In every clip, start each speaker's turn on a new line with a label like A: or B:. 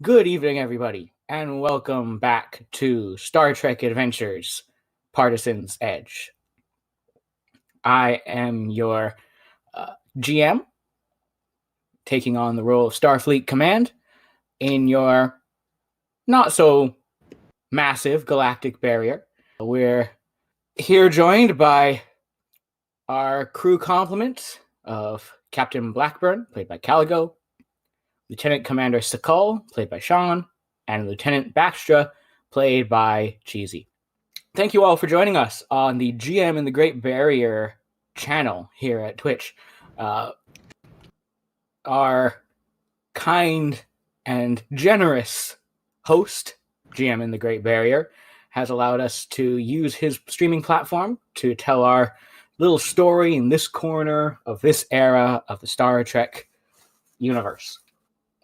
A: Good evening, everybody, and welcome back to Star Trek Adventures, Partisan's Edge. I am your GM, taking on the role of Starfleet Command in your not-so-massive galactic barrier. We're here joined by our crew complement of Captain Blackburn, played by Caligo, Lieutenant Commander Sakal, played by Sean, and Lieutenant Baxtra, played by Cheesy. Thank you all for joining us on the GM in the Great Barrier channel here at Twitch. Our kind and generous host, GM in the Great Barrier, has allowed us to use his streaming platform to tell our little story in this corner of this era of the Star Trek universe.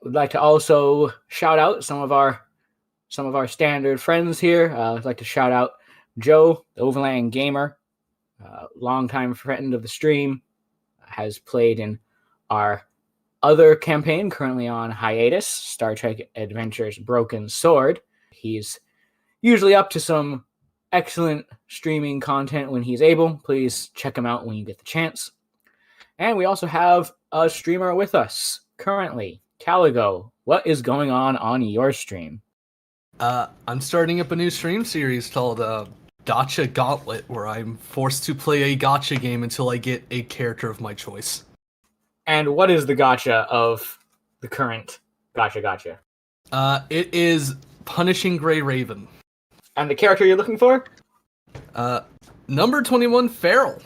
A: We'd like to also shout out some of our standard friends here. I'd like to shout out Joe, the OverlandGamer, longtime friend of the stream, has played in our other campaign currently on hiatus, Star Trek Adventures Broken Sword. He's usually up to some excellent streaming content when he's able. Please check him out when you get the chance. And we also have a streamer with us currently. Caligo, what is going on your stream?
B: I'm starting up a new stream series called Gotcha Gauntlet, where I'm forced to play a gotcha game until I get a character of my choice.
A: And what is the gotcha of the current gotcha?
B: It is Punishing Grey Raven.
A: And the character you're looking for?
B: Number 21, Feral.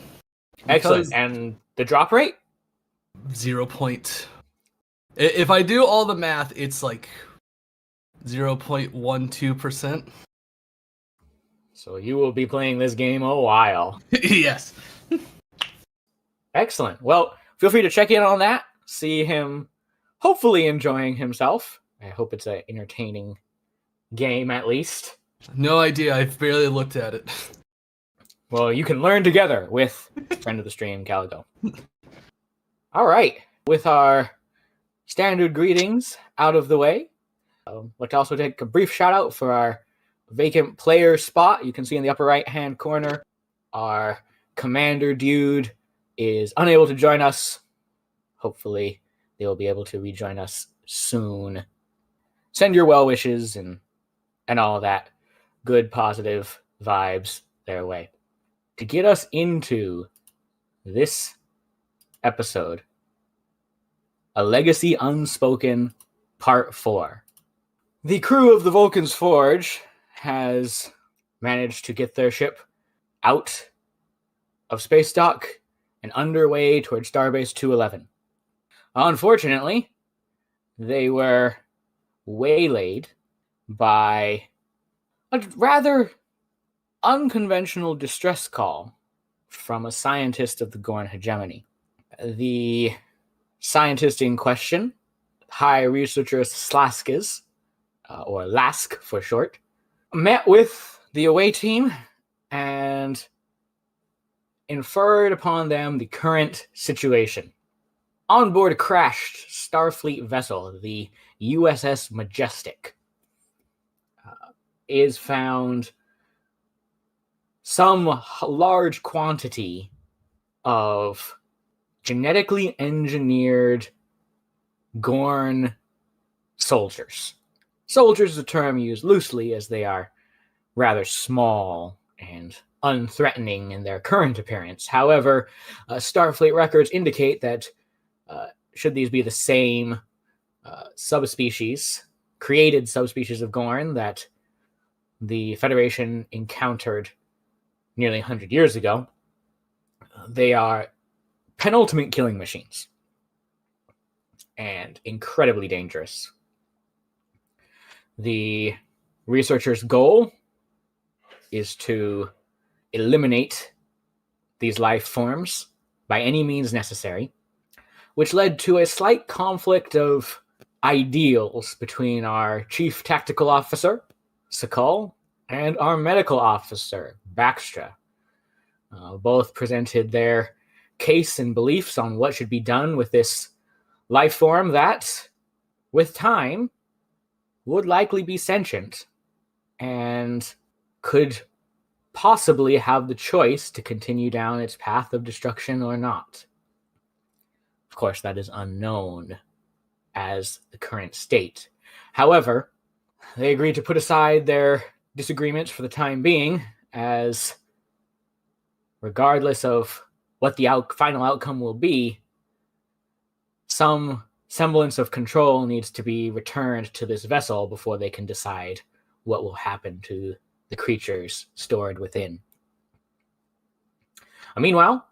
A: Excellent. And the drop rate?
B: 0. If I do all the math, it's like 0.12%.
A: So you will be playing this game a while.
B: Yes.
A: Excellent. Well, feel free to check in on that. See him hopefully enjoying himself. I hope it's an entertaining game at least.
B: No idea. I've barely looked at it.
A: Well, you can learn together with friend of the stream, Caligo. All right. With our standard greetings out of the way, I'd like to also take a brief shout out for our vacant player spot. You can see in the upper right hand corner, our Commander Dyood is unable to join us. Hopefully, they will be able to rejoin us soon. Send your well wishes and all that good, positive vibes their way. To get us into this episode, A Legacy Unspoken Part 4. The crew of the Vulcan's Forge has managed to get their ship out of space dock and underway towards Starbase 211. Unfortunately, they were waylaid by a rather unconventional distress call from a scientist of the Gorn hegemony. The scientist in question, High Researcher Slaskis, or Lask for short, met with the away team and inferred upon them the current situation. On board a crashed Starfleet vessel, the USS Majestic, is found some large quantity of genetically engineered Gorn soldiers. Soldiers is a term used loosely as they are rather small and unthreatening in their current appearance. However, Starfleet records indicate that should these be the same created subspecies of Gorn that the Federation encountered nearly 100 years ago, they are penultimate killing machines and incredibly dangerous. The researchers' goal is to eliminate these life forms by any means necessary, which led to a slight conflict of ideals between our chief tactical officer, Sakal, and our medical officer, Baxtra. Both presented their case and beliefs on what should be done with this life form that, with time, would likely be sentient and could possibly have the choice to continue down its path of destruction or not. Of course, that is unknown as the current state. However, they agreed to put aside their disagreements for the time being, as regardless of what the final outcome will be, some semblance of control needs to be returned to this vessel before they can decide what will happen to the creatures stored within. Meanwhile,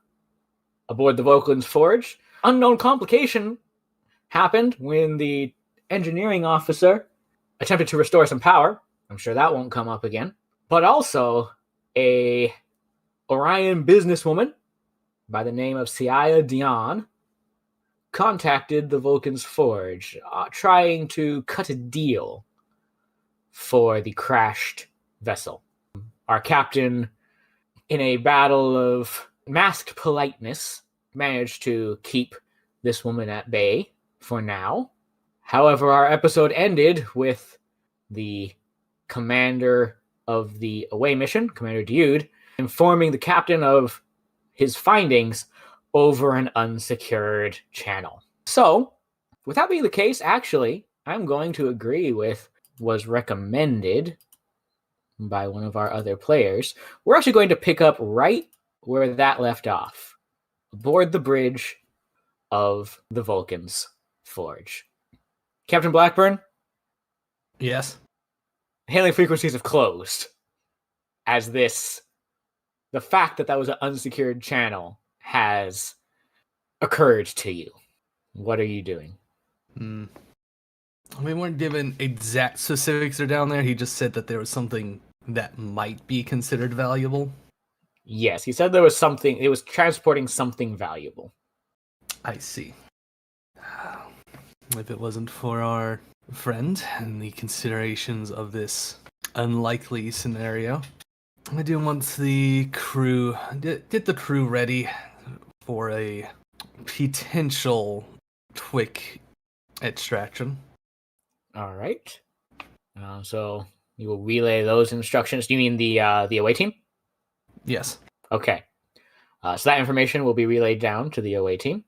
A: aboard the Vulcan's forge, unknown complication happened when the engineering officer attempted to restore some power. I'm sure that won't come up again. But also, a Orion businesswoman by the name of Siaya Dion contacted the Vulcan's forge, trying to cut a deal for the crashed vessel. Our captain, in a battle of masked politeness, managed to keep this woman at bay for now. However, our episode ended with the commander of the away mission, Commander Dyood, informing the captain of his findings over an unsecured channel. So, with that being the case, actually, I'm going to agree with was recommended by one of our other players. We're actually going to pick up right where that left off, aboard the bridge of the Vulcan's forge. Captain Blackburn?
B: Yes?
A: Hailing frequencies have closed, as the fact that was an unsecured channel has occurred to you. What are you doing?
B: We weren't given exact specifics are down there. He just said that there was something that might be considered valuable.
A: Yes, he said there was something, it was transporting something valuable.
B: I see. If it wasn't for our friend and the considerations of this unlikely scenario, I do want the crew, get the crew ready for a potential quick extraction. All
A: right. So you will relay those instructions. Do you mean the away team?
B: Yes.
A: Okay. So that information will be relayed down to the away team.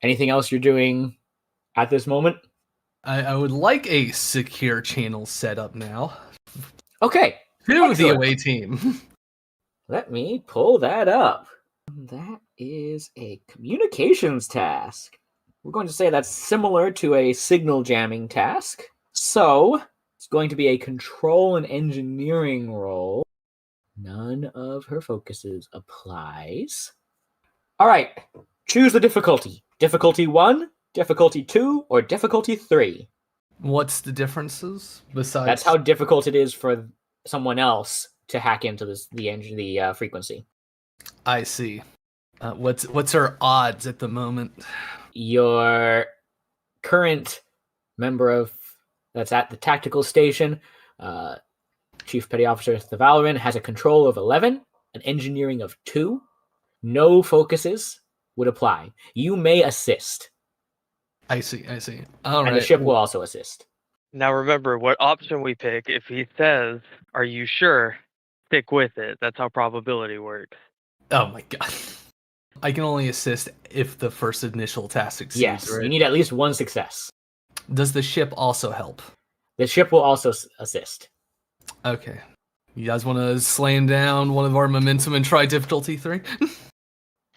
A: Anything else you're doing at this moment?
B: I would like a secure channel set up now.
A: Okay.
B: To the away team.
A: Let me pull that up. That is a communications task. We're going to say that's similar to a signal jamming task. So it's going to be a control and engineering role. None of her focuses applies. All right. Choose the difficulty. Difficulty 1, difficulty 2, or difficulty 3.
B: What's the differences besides?
A: That's how difficult it is for someone else to hack into the frequency.
B: I see. What's her odds at the moment?
A: Your current member that's at the tactical station, Chief Petty Officer Valorant, has a control of 11, an engineering of 2. No focuses would apply. You may assist.
B: I see. All right.
A: And the ship will also assist.
C: Now remember, what option we pick, if he says, "Are you sure?" stick with it. That's how probability works.
B: Oh my god. I can only assist if the first initial task succeeds.
A: Yes,
B: right?
A: You need at least one success.
B: Does the ship also help?
A: The ship will also assist.
B: Okay. You guys want to slam down one of our momentum and try difficulty 3?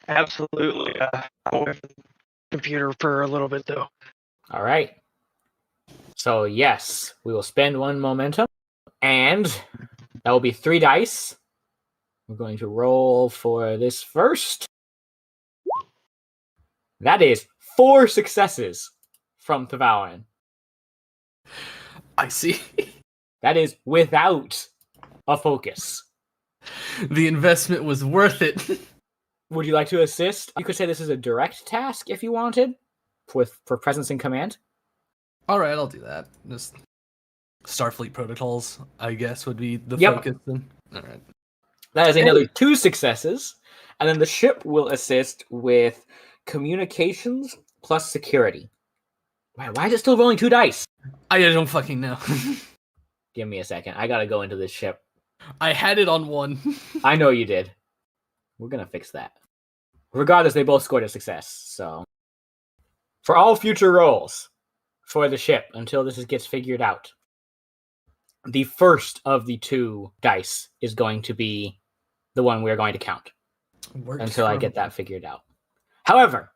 C: Absolutely. I'll wait for the computer for a little bit, though.
A: All right. So, yes, we will spend 1 momentum, and that will be 3 dice. We're going to roll for this first. That is 4 successes from Tavalan.
B: I see.
A: That is without a focus.
B: The investment was worth it.
A: Would you like to assist? You could say this is a direct task if you wanted, for presence and command.
B: All right, I'll do that. Just Starfleet protocols, I guess, would be the
A: Yep.
B: focus then. All right.
A: That is another 2 successes, and then the ship will assist with communications plus security. Why is it still rolling 2 dice?
B: I don't fucking know.
A: Give me a second. I gotta go into this ship.
B: I had it on 1.
A: I know you did. We're gonna fix that. Regardless, they both scored a success, so... For all future rolls for the ship, until this gets figured out, the first of the 2 dice is going to be the one we're going to count until I get that figured out. However,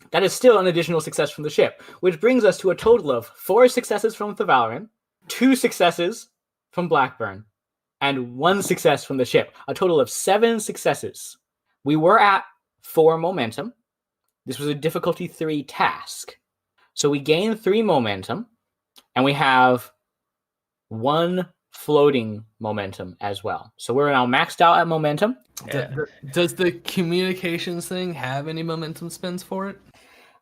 A: that is still an additional success from the ship, which brings us to a total of 4 successes from the Valorant, 2 successes from Blackburn, and 1 success from the ship. A total of 7 successes. We were at 4 momentum. This was a difficulty 3 task. So we gain 3 momentum, and we have 1 floating momentum as well. So we're now maxed out at momentum.
B: Does the communications thing have any momentum spends for it?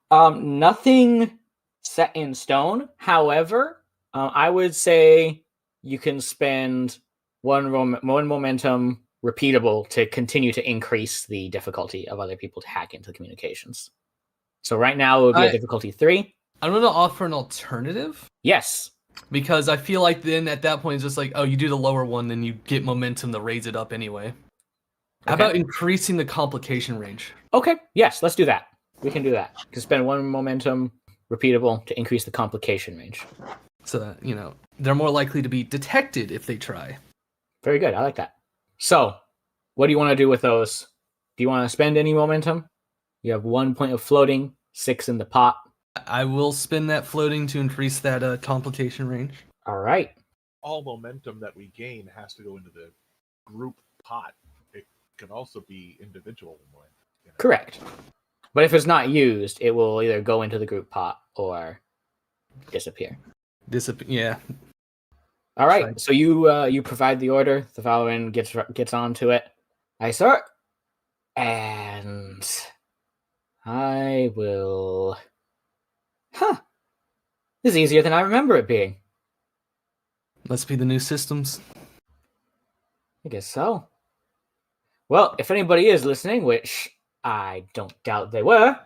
A: Nothing set in stone. However, I would say you can spend one momentum repeatable to continue to increase the difficulty of other people to hack into communications. So right now it would be a difficulty 3.
B: I'm going to offer an alternative.
A: Yes.
B: Because I feel like then at that point it's just like, oh, you do the lower one, then you get momentum to raise it up anyway. How about increasing the complication range?
A: Okay, yes, let's do that. We can do that. You can spend 1 momentum repeatable to increase the complication range.
B: So that, they're more likely to be detected if they try.
A: Very good, I like that. So, what do you want to do with those? Do you want to spend any momentum? You have 1 point of floating, 6 in the pot.
B: I will spend that floating to increase that complication range.
A: All right.
D: All momentum that we gain has to go into the group pot. It can also be individual momentum.
A: Correct. But if it's not used, it will either go into the group pot or disappear.
B: Yeah.
A: All right. So you provide the order. The Valorant gets onto it. Aye, sir. And I will. This is easier than I remember it being.
B: Must be the new systems.
A: I guess so. Well, if anybody is listening, which I don't doubt they were,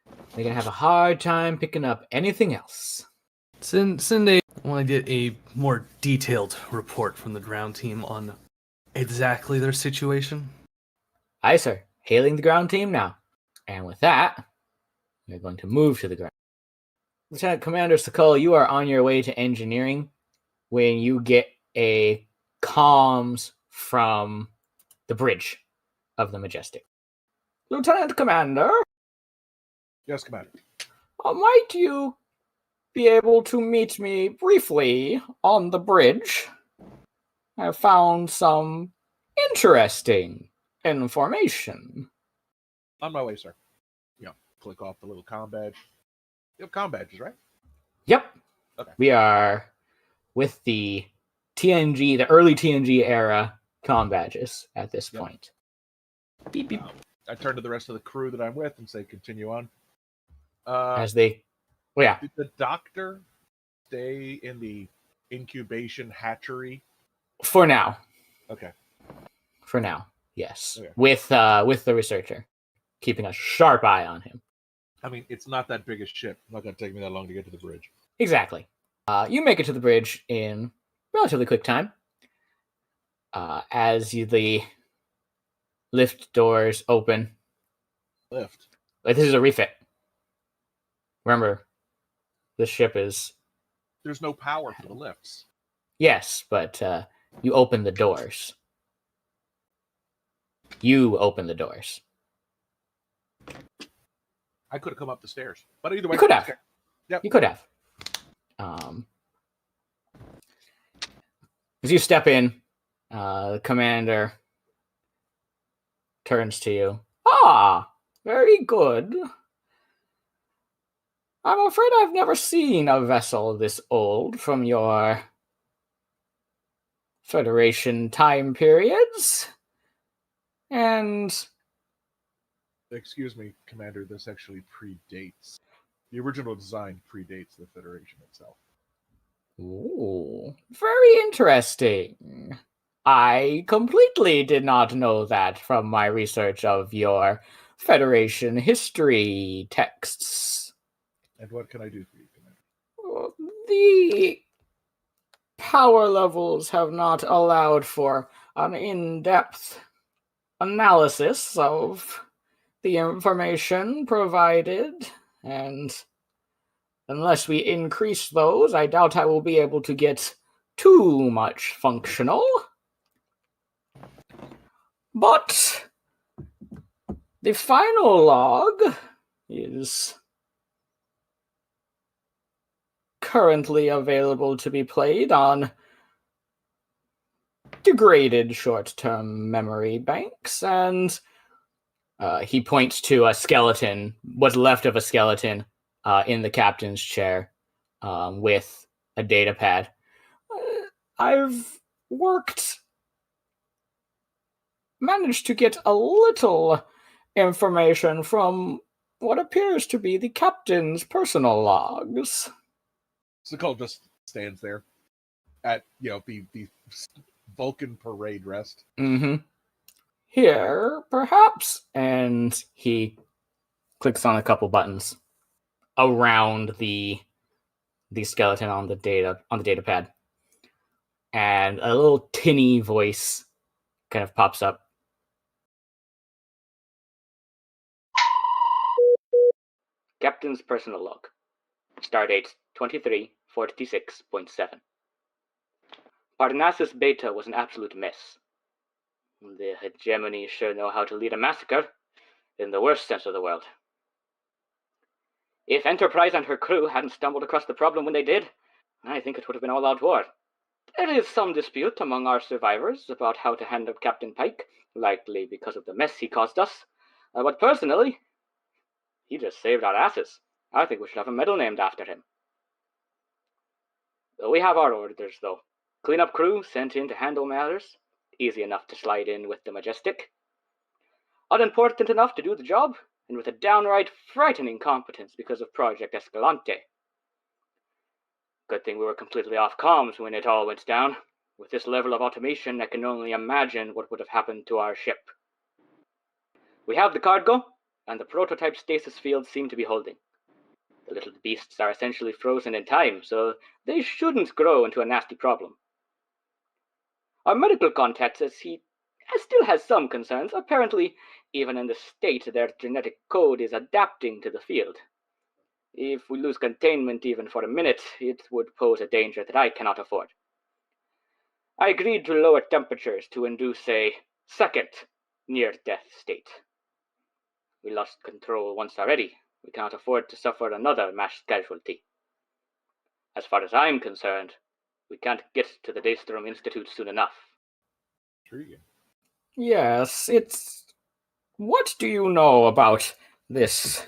A: they're going to have a hard time picking up anything else.
B: Send I want to get a more detailed report from the ground team on exactly their situation.
A: Aye, sir. Hailing the ground team now. And with that, we're going to move to the ground. Lieutenant Commander Sakul, you are on your way to engineering when you get a comms from the bridge of the Majestic. Lieutenant Commander?
D: Yes, Commander.
A: Might you be able to meet me briefly on the bridge? I have found some interesting information.
D: On my way, sir. Click off the little comm badge. You have comm badges, right?
A: Yep.
D: Okay.
A: We are with the TNG, the early TNG era comm badges at this point. Beep, beep.
D: I turn to the rest of the crew that I'm with and say, continue on.
A: As they... Well, yeah.
D: Did the doctor stay in the incubation hatchery?
A: For now.
D: Okay.
A: For now, yes.
D: Okay.
A: With the researcher. Keeping a sharp eye on him.
D: I mean, it's not that big a ship. It's not going to take me that long to get to the bridge.
A: Exactly. You make it to the bridge in relatively quick time. As the lift doors open.
D: Lift?
A: Like, this is a refit. Remember, this ship is...
D: There's no power for the lifts.
A: Yes, but you open the doors. You open the doors.
D: I could have come up the stairs. But either way...
A: You could have.
D: Okay. Yep.
A: You could have. As you step in, the commander turns to you. Ah, very good. I'm afraid I've never seen a vessel this old from your Federation time periods. And...
D: Excuse me, Commander, this actually predates. The original design predates the Federation itself.
A: Ooh, very interesting. I completely did not know that from my research of your Federation history texts.
D: And what can I do for you, Commander?
A: The power levels have not allowed for an in-depth analysis of the information provided, and unless we increase those, I doubt I will be able to get too much functional. But the final log is currently available to be played on degraded short-term memory banks, and he points to a skeleton, what's left of a skeleton, in the captain's chair, with a data pad. I've managed to get a little information from what appears to be the captain's personal logs.
D: Sakal just stands there at, the Vulcan parade rest.
A: Mm-hmm. Here, perhaps, and he clicks on a couple buttons around the skeleton on the data pad, and a little tinny voice kind of pops up. Captain's personal log. Stardate 2346.7. Parnassus Beta was an absolute mess. The hegemony sure know how to lead a massacre, in the worst sense of the word. If Enterprise and her crew hadn't stumbled across the problem when they did, I think it would have been all-out war. There is some dispute among our survivors about how to handle Captain Pike, likely because of the mess he caused us. But personally, he just saved our asses. I think we should have a medal named after him. We have our orders, though. Cleanup crew sent in to handle matters. Easy enough to slide in with the Majestic. Unimportant enough to do the job, and with a downright frightening competence because of Project Escalante. Good thing we were completely off comms when it all went down. With this level of automation, I can only imagine what would have happened to our ship. We have the cargo, and the prototype stasis fields seem to be holding. The little beasts are essentially frozen in time, so they shouldn't grow into a nasty problem. Our medical contact says he still has some concerns. Apparently, even in the state, their genetic code is adapting to the field. If we lose containment even for a minute, it would pose a danger that I cannot afford. I agreed to lower temperatures to induce a second near-death state. We lost control once already. We cannot afford to suffer another mass casualty. As far as I'm concerned, we can't get to the Daystrom Institute soon enough.
D: Intriguing.
A: Yes, it's... What do you know about this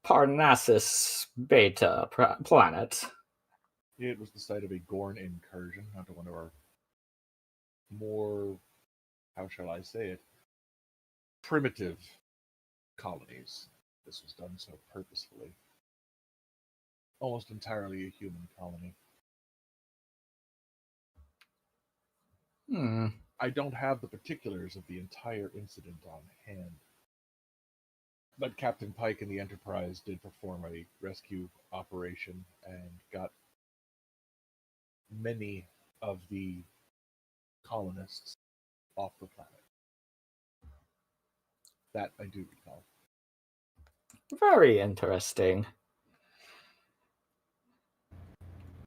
A: Parnassus Beta planet?
D: It was the site of a Gorn incursion onto one of our more, how shall I say it, primitive colonies. This was done so purposefully. Almost entirely a human colony. I don't have the particulars of the entire incident on hand. But Captain Pike and the Enterprise did perform a rescue operation and got many of the colonists off the planet. That I do recall.
A: Very interesting.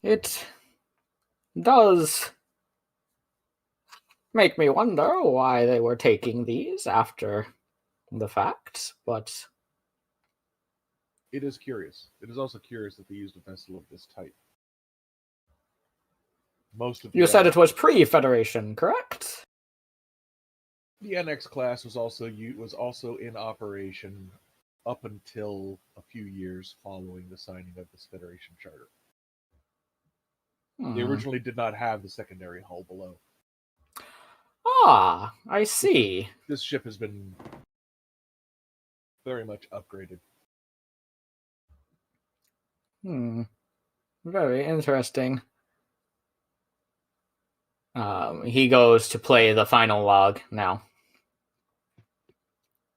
A: It does make me wonder why they were taking these after the fact, but...
D: It is curious. It is also curious that they used a vessel of this type. Most of
A: You said it was pre-Federation, correct?
D: The NX class was also in operation up until a few years following the signing of this Federation charter. They originally did not have the secondary hull below.
A: Ah, I see.
D: This ship has been very much upgraded.
A: Very interesting. He goes to play the final log now.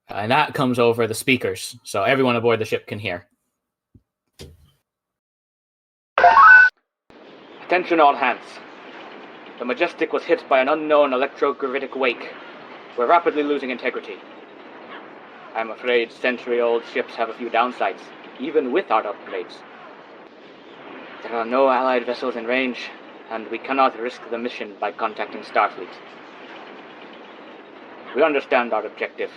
A: And that comes over the speakers, so everyone aboard the ship can hear. Attention all hands. The Majestic was hit by an unknown electrogravitic wake. We're rapidly losing integrity. I'm afraid century-old ships have a few downsides, even with our upgrades. There are no Allied vessels in range, and we cannot risk the mission by contacting Starfleet. We understand our objective.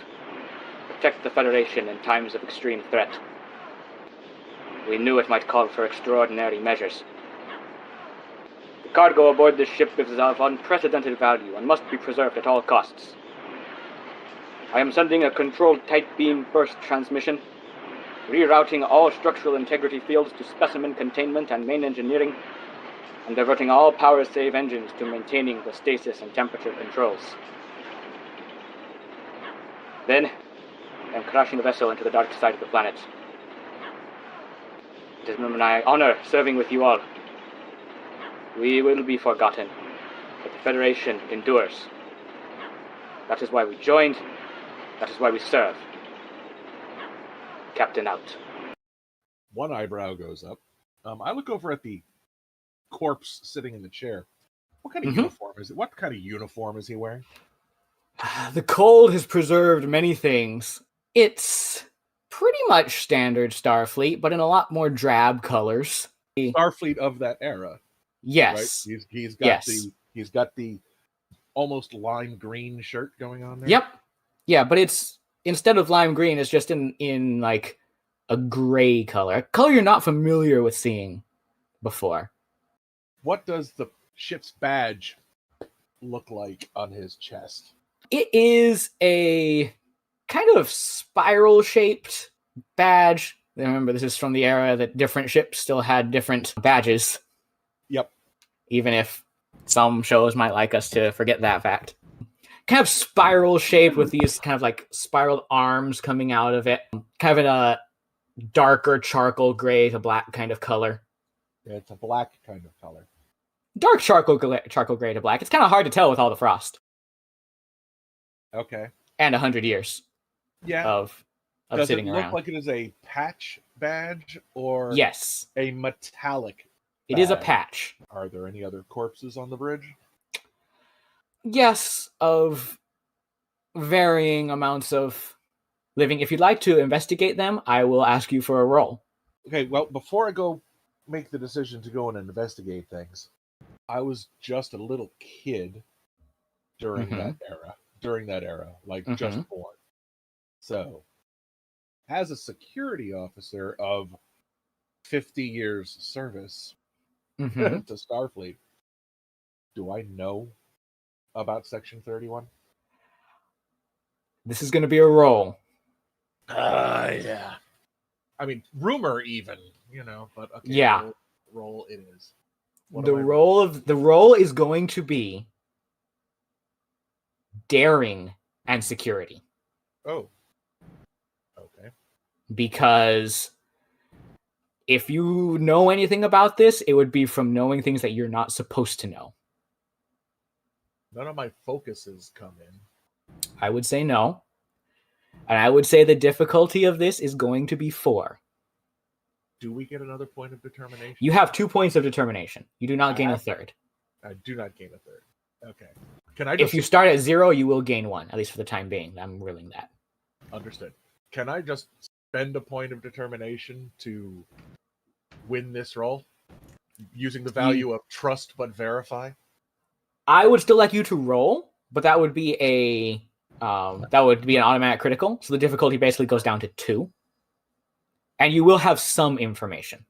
A: Protect the Federation in times of extreme threat. We knew it might call for extraordinary measures. The cargo aboard this ship is of unprecedented value and must be preserved at all costs. I am sending a controlled tight beam burst transmission, rerouting all structural integrity fields to specimen containment and main engineering, and diverting all power save engines to maintaining the stasis and temperature controls. Then, I am crashing the vessel into the dark side of the planet. It is my honor serving with you all. We will be forgotten, but the Federation endures. That is why we joined. That is why we serve. Captain out.
D: One eyebrow goes up. I look over at the corpse sitting in the chair. What kind of uniform is it? What kind of uniform is he wearing?
A: The cold has preserved many things. It's pretty much standard Starfleet, but in a lot more drab colors.
D: Starfleet of that era.
A: Yes.
D: Right? He's got the almost lime green shirt going on there.
A: Yep. Yeah, but it's instead of lime green, it's just in like a gray color. A color you're not familiar with seeing before.
D: What does the ship's badge look like on his chest?
A: It is a kind of spiral-shaped badge. Remember, this is from the era that different ships still had different badges.
D: Yep.
A: Even if some shows might like us to forget that fact. Kind of spiral-shaped with these kind of like spiraled arms coming out of it. Kind of in a darker charcoal gray to black kind of color.
D: Yeah, it's a black kind of color.
A: Dark charcoal gray to black. It's kind of hard to tell with all the frost.
D: Okay.
A: And 100 years of
D: Does
A: sitting
D: it look
A: around.
D: like it is a patch badge or
A: Yes.
D: a metallic
A: It is a
D: badge?
A: patch.
D: Are there any other corpses on the bridge?
A: Yes, of varying amounts of living. If you'd like to investigate them, I will ask you for a roll.
D: Okay, well, before I go make the decision to go and investigate things, I was just a little kid during that era, like just born. So, as a security officer of 50 years service to Starfleet, do I know about Section 31?
A: This is going to be a roll.
D: Yeah. I mean, rumor even, but okay.
A: Yeah.
D: Roll it is.
A: The roll is going to be daring and security.
D: Oh. Okay.
A: Because if you know anything about this, it would be from knowing things that you're not supposed to know.
D: None of my focuses come in.
A: I would say no. And I would say the difficulty of this is going to be 4.
D: Do we get another point of determination?
A: You have 2 points of determination. You do not gain a third.
D: I do not gain a third. Okay. Can I
A: If you start at 0, you will gain 1, at least for the time being. I'm ruling that.
D: Understood. Can I just spend a point of determination to win this roll? Using the value of trust but verify?
A: I would still like you to roll, but that would be an automatic critical. So the difficulty basically goes down to 2. And you will have some information.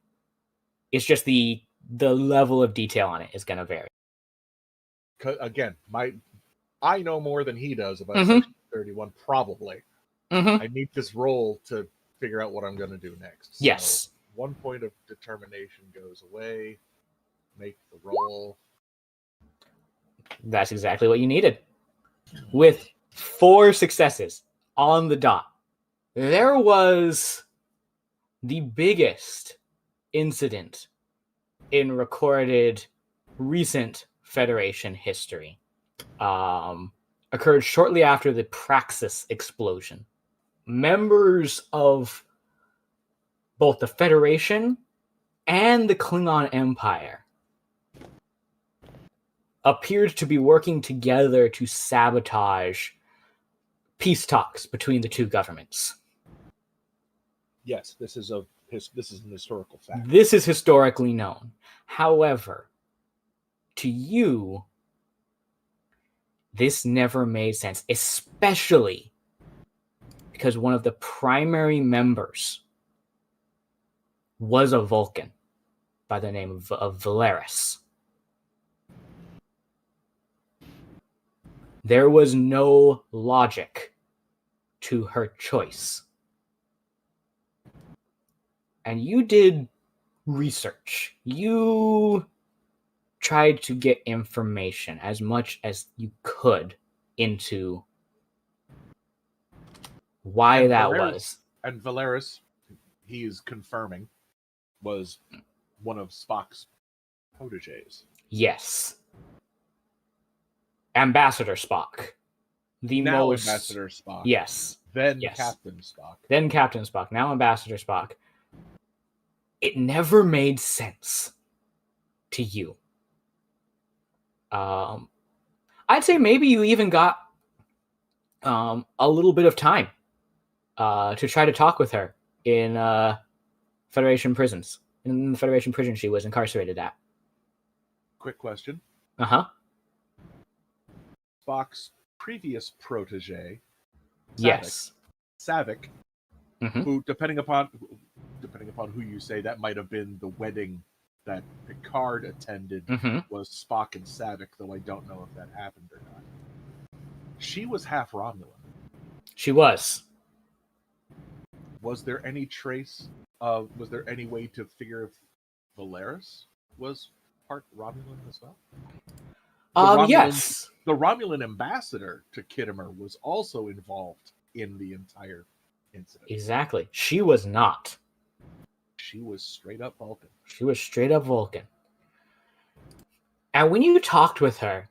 A: It's just the level of detail on it is going to vary.
D: Again, I know more than he does about Section 31, probably. I need this roll to figure out what I'm going to do next. So
A: yes.
D: 1 point of determination goes away. Make the roll.
A: That's exactly what you needed. With 4 successes on the dot, there was the biggest incident in recorded recent Federation history. Occurred shortly after the Praxis explosion. Members of both the Federation and the Klingon Empire appeared to be working together to sabotage peace talks between the two governments.
D: Yes, this is an historical fact.
A: This is historically known. However, to you, this never made sense, especially because one of the primary members was a Vulcan by the name of Valeris. There was no logic to her choice. And you did research. You tried to get information as much as you could into why
D: And
A: that
D: Valeris-
A: was.
D: And Valeris, he is confirming, was one of Spock's proteges.
A: Yes. Ambassador Spock. The
D: Now
A: most...
D: Ambassador Spock.
A: Yes.
D: Then
A: Yes.
D: Captain Spock.
A: Then Captain Spock. Now Ambassador Spock. It never made sense to you. I'd say maybe you even got a little bit of time to try to talk with her in Federation prisons. In the Federation prison she was incarcerated at.
D: Quick question.
A: Uh-huh.
D: Spock's previous protege,
A: Yes.
D: Savick,
A: Mhm.
D: who, depending upon who you say, that might have been the wedding that Picard attended,
A: Mhm.
D: was Spock and Savick, though I don't know if that happened or not. She was half Romulan.
A: She was.
D: Was there any trace of? Was there any way to figure if Valeris was part Romulan as well?
A: Yes.
D: The Romulan ambassador to Kittimer was also involved in the entire incident.
A: Exactly. She was not.
D: She was straight up Vulcan.
A: She was straight up Vulcan. And when you talked with her,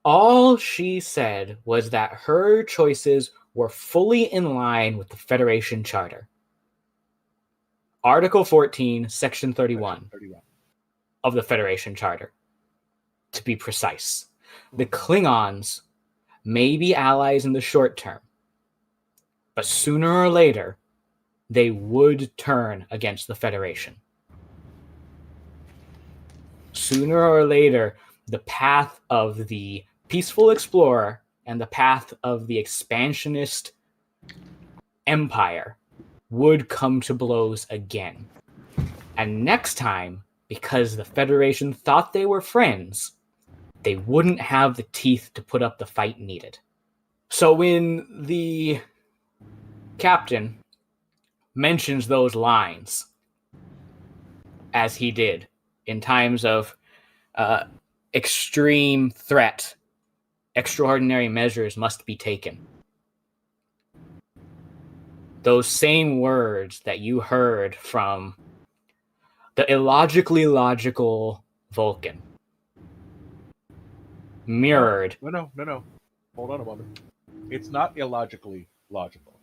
A: all she said was that her choices were fully in line with the Federation Charter. Article 14, Section 31 of the Federation Charter, to be precise. The Klingons may be allies in the short term, but sooner or later, they would turn against the Federation. Sooner or later, the path of the peaceful explorer and the path of the expansionist empire would come to blows again. And next time, because the Federation thought they were friends, they wouldn't have the teeth to put up the fight needed. So when the captain mentions those lines, as he did in times of extreme threat, extraordinary measures must be taken. Those same words that you heard from the illogically logical Vulcan mirrored.
D: No. Hold on a moment. It's not illogically logical.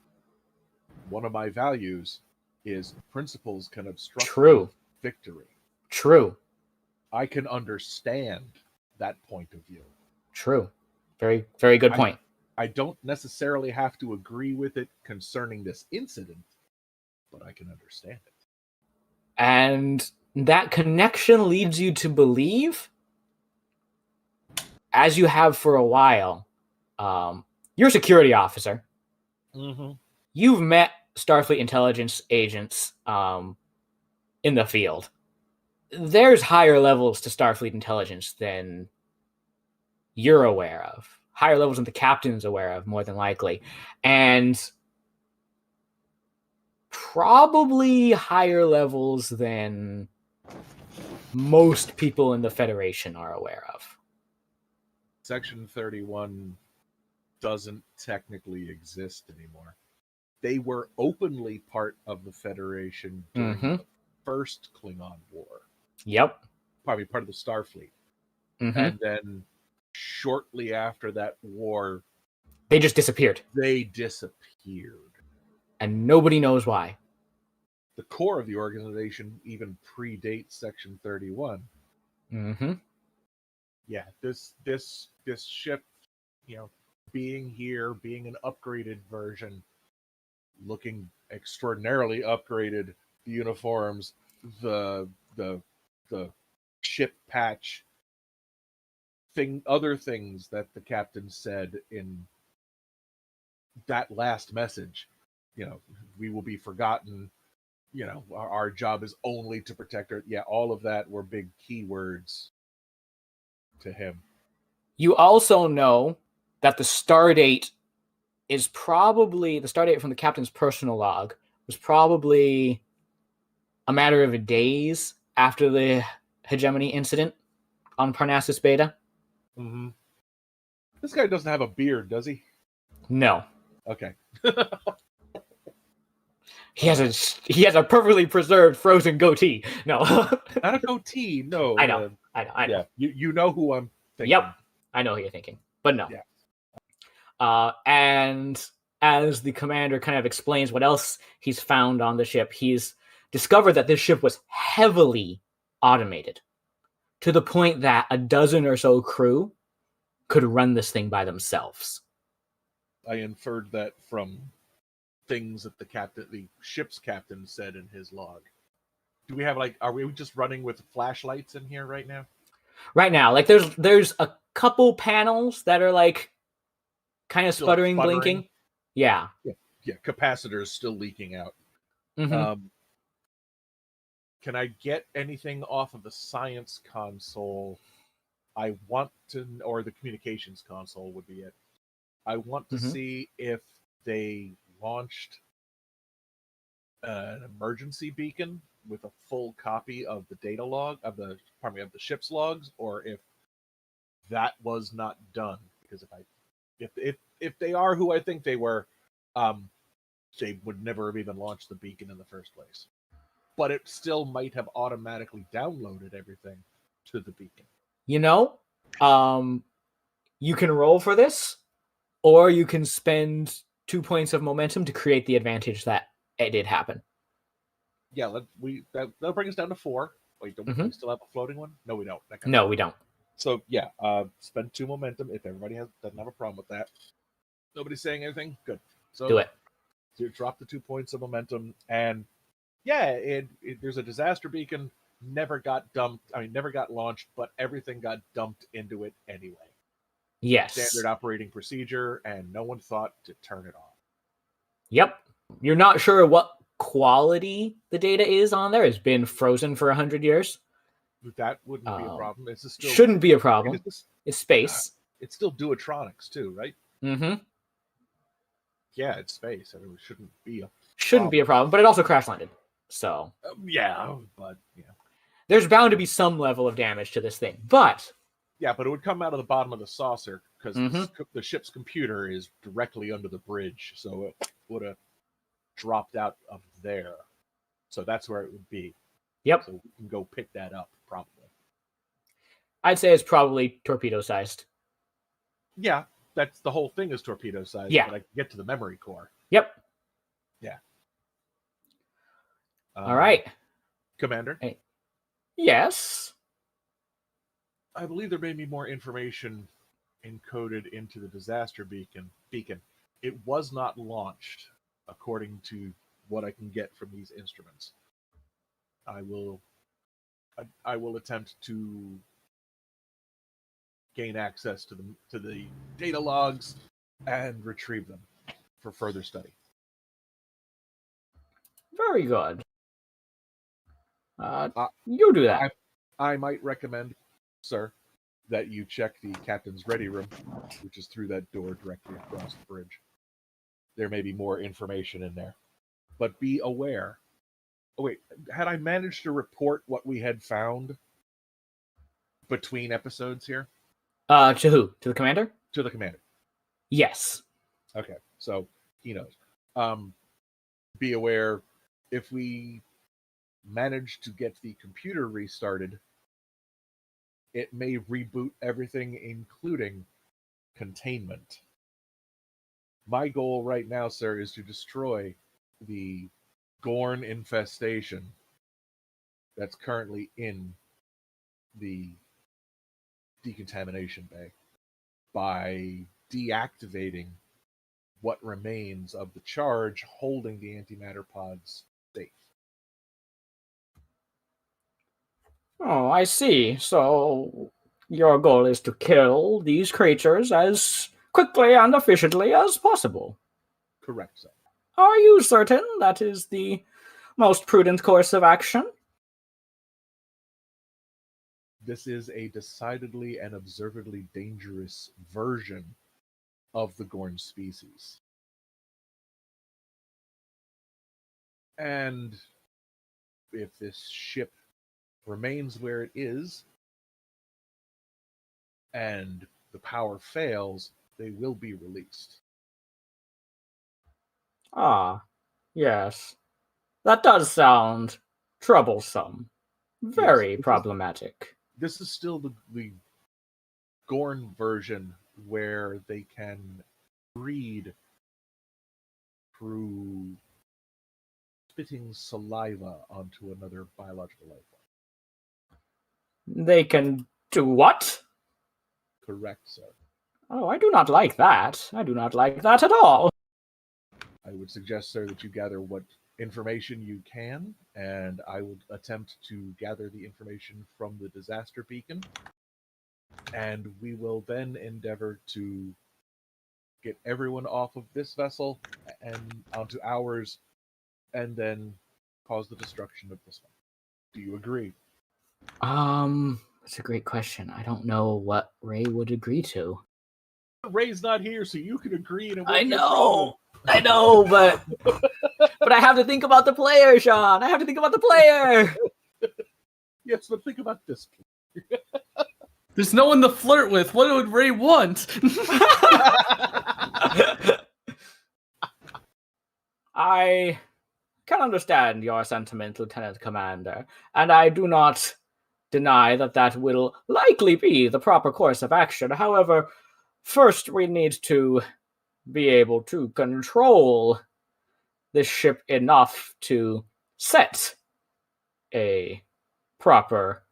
D: One of my values is principles can obstruct victory.
A: True.
D: I can understand that point of view.
A: True. Very, very good point.
D: I don't necessarily have to agree with it concerning this incident, but I can understand it.
A: And that connection leads you to believe, as you have for a while, you're a security officer.
D: Mm-hmm.
A: You've met Starfleet intelligence agents in the field. There's higher levels to Starfleet intelligence than you're aware of. Higher levels than the captain's aware of, more than likely. And probably higher levels than most people in the Federation are aware of.
D: Section 31 doesn't technically exist anymore. They were openly part of the Federation during the first Klingon War.
A: Yep.
D: Probably part of the Starfleet. And then shortly after that war,
A: they just disappeared.
D: They disappeared.
A: And nobody knows why.
D: The core of the organization even predates Section 31.
A: Mm-hmm.
D: Yeah, this ship, being here, being an upgraded version, looking extraordinarily upgraded, the uniforms, the the the ship patch, other things that the captain said in that last message. We will be forgotten. Our job is only to protect her. Yeah, all of that were big keywords to him.
A: You also know that the stardate from the captain's personal log was probably a matter of days after the hegemony incident on Parnassus Beta.
D: Mm-hmm. This guy doesn't have a beard, does he?
A: No.
D: Okay.
A: He has a perfectly preserved frozen goatee. No.
D: Not a goatee, no.
A: I know.
D: Yeah, you know who I'm thinking.
A: Yep. I know who you're thinking. But no.
D: Yeah.
A: And as the commander kind of explains what else he's found on the ship, he's discovered that this ship was heavily automated to the point that a dozen or so crew could run this thing by themselves.
D: I inferred that from things that the ship's captain said in his log. Do we have are we just running with flashlights in here right now?
A: Right now, there's a couple panels that are kind of sputtering, blinking. Yeah.
D: Yeah, capacitors still leaking out.
A: Mm-hmm.
D: Can I get anything off of the science console? I want to, or the communications console would be it. I want to see if they launched an emergency beacon with a full copy of the data log of the ship's logs, or if that was not done. Because if they are who I think they were, they would never have even launched the beacon in the first place. But it still might have automatically downloaded everything to the beacon.
A: You can roll for this, or you can spend 2 points of momentum to create the advantage that it did happen.
D: Yeah, that'll bring us down to 4. Wait, don't we still have a floating one? No, we don't.
A: No, we don't.
D: So yeah, spend 2 momentum if everybody doesn't have a problem with that. Nobody's saying anything. Good. So
A: do it.
D: You drop the 2 points of momentum, and yeah, there's a disaster beacon. Never got launched, but everything got dumped into it anyway.
A: Yes.
D: Standard operating procedure, and no one thought to turn it off.
A: Yep. You're not sure what quality the data is on there. It's been frozen for 100 years.
D: That wouldn't be a problem.
A: Shouldn't be a problem. It's space.
D: It's still Duotronics too, right?
A: Mm-hmm.
D: Yeah, it's space. I mean, it shouldn't be
A: a problem, but it also crash landed. So
D: yeah, but yeah,
A: there's bound to be some level of damage to this thing, but
D: yeah, but it would come out of the bottom of the saucer because the ship's computer is directly under the bridge, so it would have dropped out of there. So that's where it would be.
A: Yep.
D: So we can go pick that up, probably.
A: I'd say it's probably torpedo-sized.
D: Yeah, that's the whole thing is torpedo-sized,
A: yeah.
D: But I can get to the memory core.
A: Yep.
D: Yeah.
A: All right.
D: Commander?
A: Hey. Yes?
D: I believe there may be more information encoded into the disaster beacon. It was not launched, according to what I can get from these instruments. I will attempt to gain access to the data logs and retrieve them for further study.
A: Very good. You do that.
D: I might recommend, sir, that you check the captain's ready room, which is through that door directly across the bridge. There may be more information in there. But be aware. Oh, wait, had I managed to report what we had found between episodes here?
A: To who? To the commander?
D: To the commander.
A: Yes.
D: Okay, so he knows. Be aware, if we manage to get the computer restarted, it may reboot everything, including containment. My goal right now, sir, is to destroy the Gorn infestation that's currently in the decontamination bay by deactivating what remains of the charge holding the antimatter pods safe.
A: Oh, I see. So your goal is to kill these creatures as quickly and efficiently as possible.
D: Correct, sir.
A: Are you certain that is the most prudent course of action?
D: This is a decidedly and observably dangerous version of the Gorn species. And if this ship remains where it is, and the power fails, they will be released.
A: Ah, yes. That does sound troublesome. Very
D: Yes,
A: problematic.
D: This is still the Gorn version where they can breed through spitting saliva onto another biological life form.
A: They can do what?
D: Correct, sir.
A: Oh, I do not like that. I do not like that at all.
D: I would suggest, sir, that you gather what information you can, and I will attempt to gather the information from the disaster beacon, and we will then endeavor to get everyone off of this vessel and onto ours, and then cause the destruction of this one. Do you agree?
A: That's a great question. I don't know what Ray would agree to.
D: Ray's not here, so you can agree, and it won't
A: I
D: be a problem.
A: know, but I have to think about the player, Sean. I have to think about the player.
D: Yes, but think about this.
B: There's no one to flirt with. What would Ray want?
A: I can understand your sentiment, Lieutenant Commander, and I do not deny that that will likely be the proper course of action. However, first we need to be able to control this ship enough to set a proper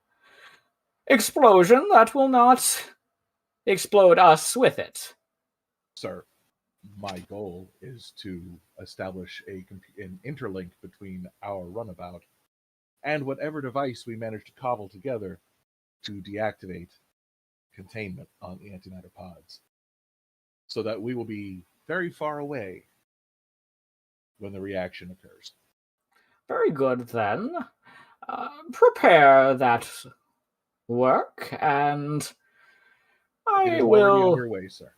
A: explosion that will not explode us with it.
D: Sir, my goal is to establish an interlink between our runabout and whatever device we manage to cobble together to deactivate containment on the antimatter pods, so that we will be very far away when the reaction occurs.
A: Very good, then. Prepare that work, and
D: It
A: I
D: is already
A: will...
D: underway, sir.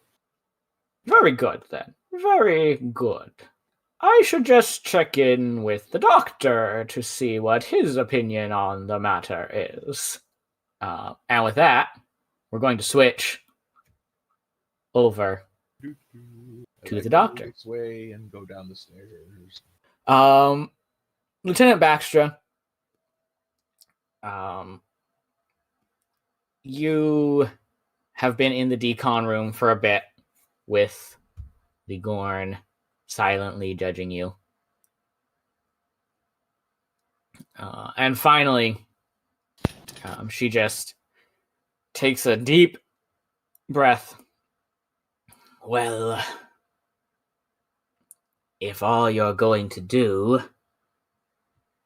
A: Very good, then. Very good. I should just check in with the doctor to see what his opinion on the matter is. And with that, we're going to switch over to the doctor.
D: This way and go down the stairs.
A: Lieutenant Baxtra, you have been in the decon room for a bit with the Gorn silently judging you. And finally, she just takes a deep breath. Well, if all you're going to do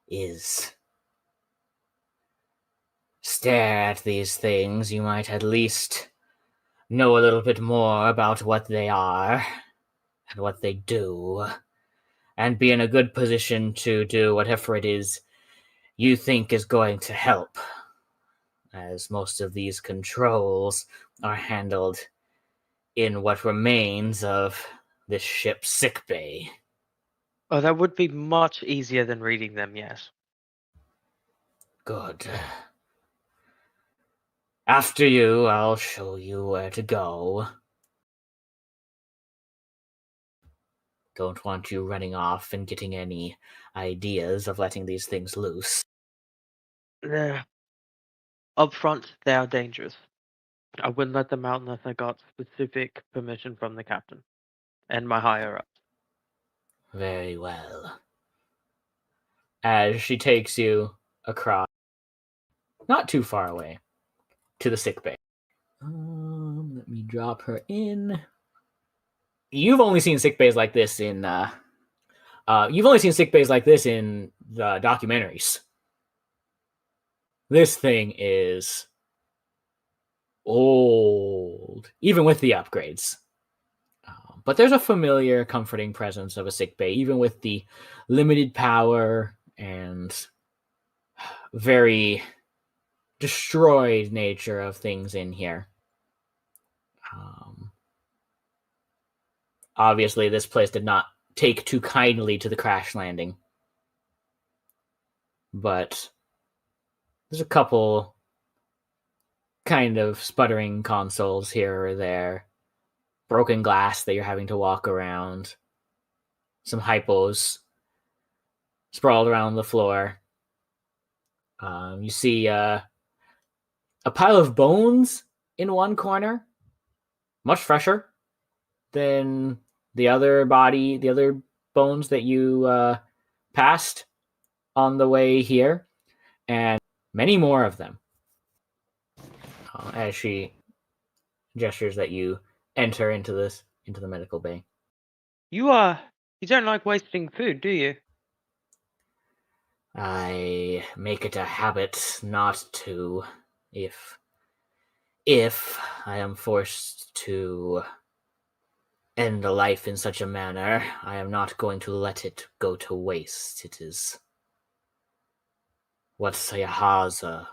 A: is stare at these things, you might at least know a little bit more about what they are and what they do, and be in a good position to do whatever it is you think is going to help, as most of these controls are handled in what remains of this ship's sickbay.
C: Oh, that would be much easier than reading them, yes.
A: Good. After you, I'll show you where to go. Don't want you running off and getting any ideas of letting these things loose.
C: Up front, they are dangerous. I wouldn't let them out unless I got specific permission from the captain and my higher ups.
A: Very well. As she takes you across, not too far away, to the sick bay. Let me drop her in. You've only seen sick bays like this in the documentaries. This thing is old, even with the upgrades. But there's a familiar, comforting presence of a sick bay, even with the limited power and very destroyed nature of things in here. Obviously, this place did not take too kindly to the crash landing. But there's a couple kind of sputtering consoles here or there. Broken glass that you're having to walk around. Some hypos sprawled around the floor. You see a pile of bones in one corner, much fresher than the other bones that you passed on the way here, and many more of them. As she gestures that you enter into the medical bay.
C: You don't like wasting food, do you?
A: I make it a habit not to. If I am forced to end a life in such a manner, I am not going to let it go to waste. It is what Sayahaza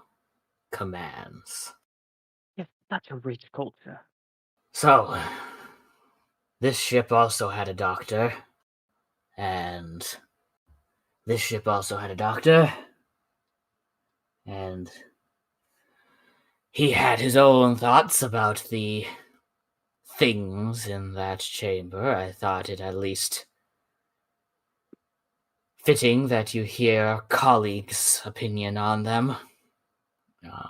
A: commands.
C: Yes, that's a rich culture.
A: So, this ship also had a doctor, and this ship also had a doctor, and he had his own thoughts about the things in that chamber. I thought it at least fitting that you hear a colleague's opinion on them.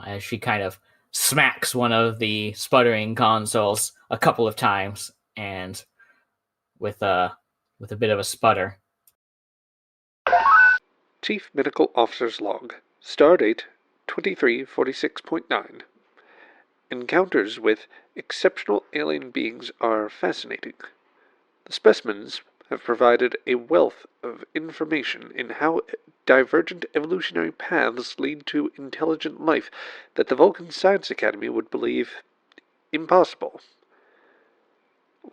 A: As she kind of smacks one of the sputtering consoles a couple of times, and with a bit of a sputter.
E: Chief Medical Officer's Log. Stardate 2346.9. Encounters with exceptional alien beings are fascinating. The specimens have provided a wealth of information in how divergent evolutionary paths lead to intelligent life that the Vulcan Science Academy would believe impossible.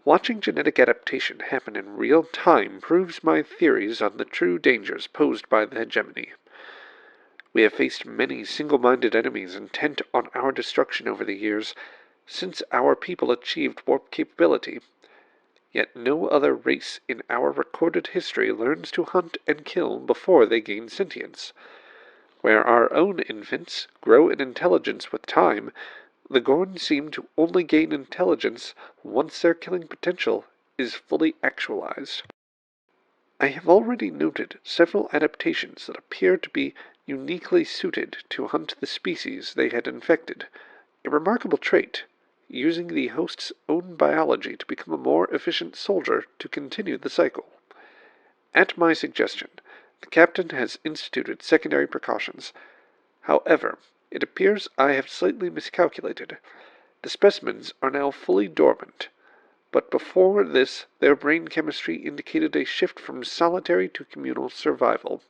E: Watching genetic adaptation happen in real time proves my theories on the true dangers posed by the hegemony. We have faced many single-minded enemies intent on our destruction over the years, since our people achieved warp capability. Yet no other race in our recorded history learns to hunt and kill before they gain sentience. Where our own infants grow in intelligence with time, the Gorn seem to only gain intelligence once their killing potential is fully actualized. I have already noted several adaptations that appear to be uniquely suited to hunt the species they had infected, a remarkable trait, using the host's own biology to become a more efficient soldier to continue the cycle. At my suggestion, the captain has instituted secondary precautions. However, it appears I have slightly miscalculated. The specimens are now fully dormant, but before this their brain chemistry indicated a shift from solitary to communal survival.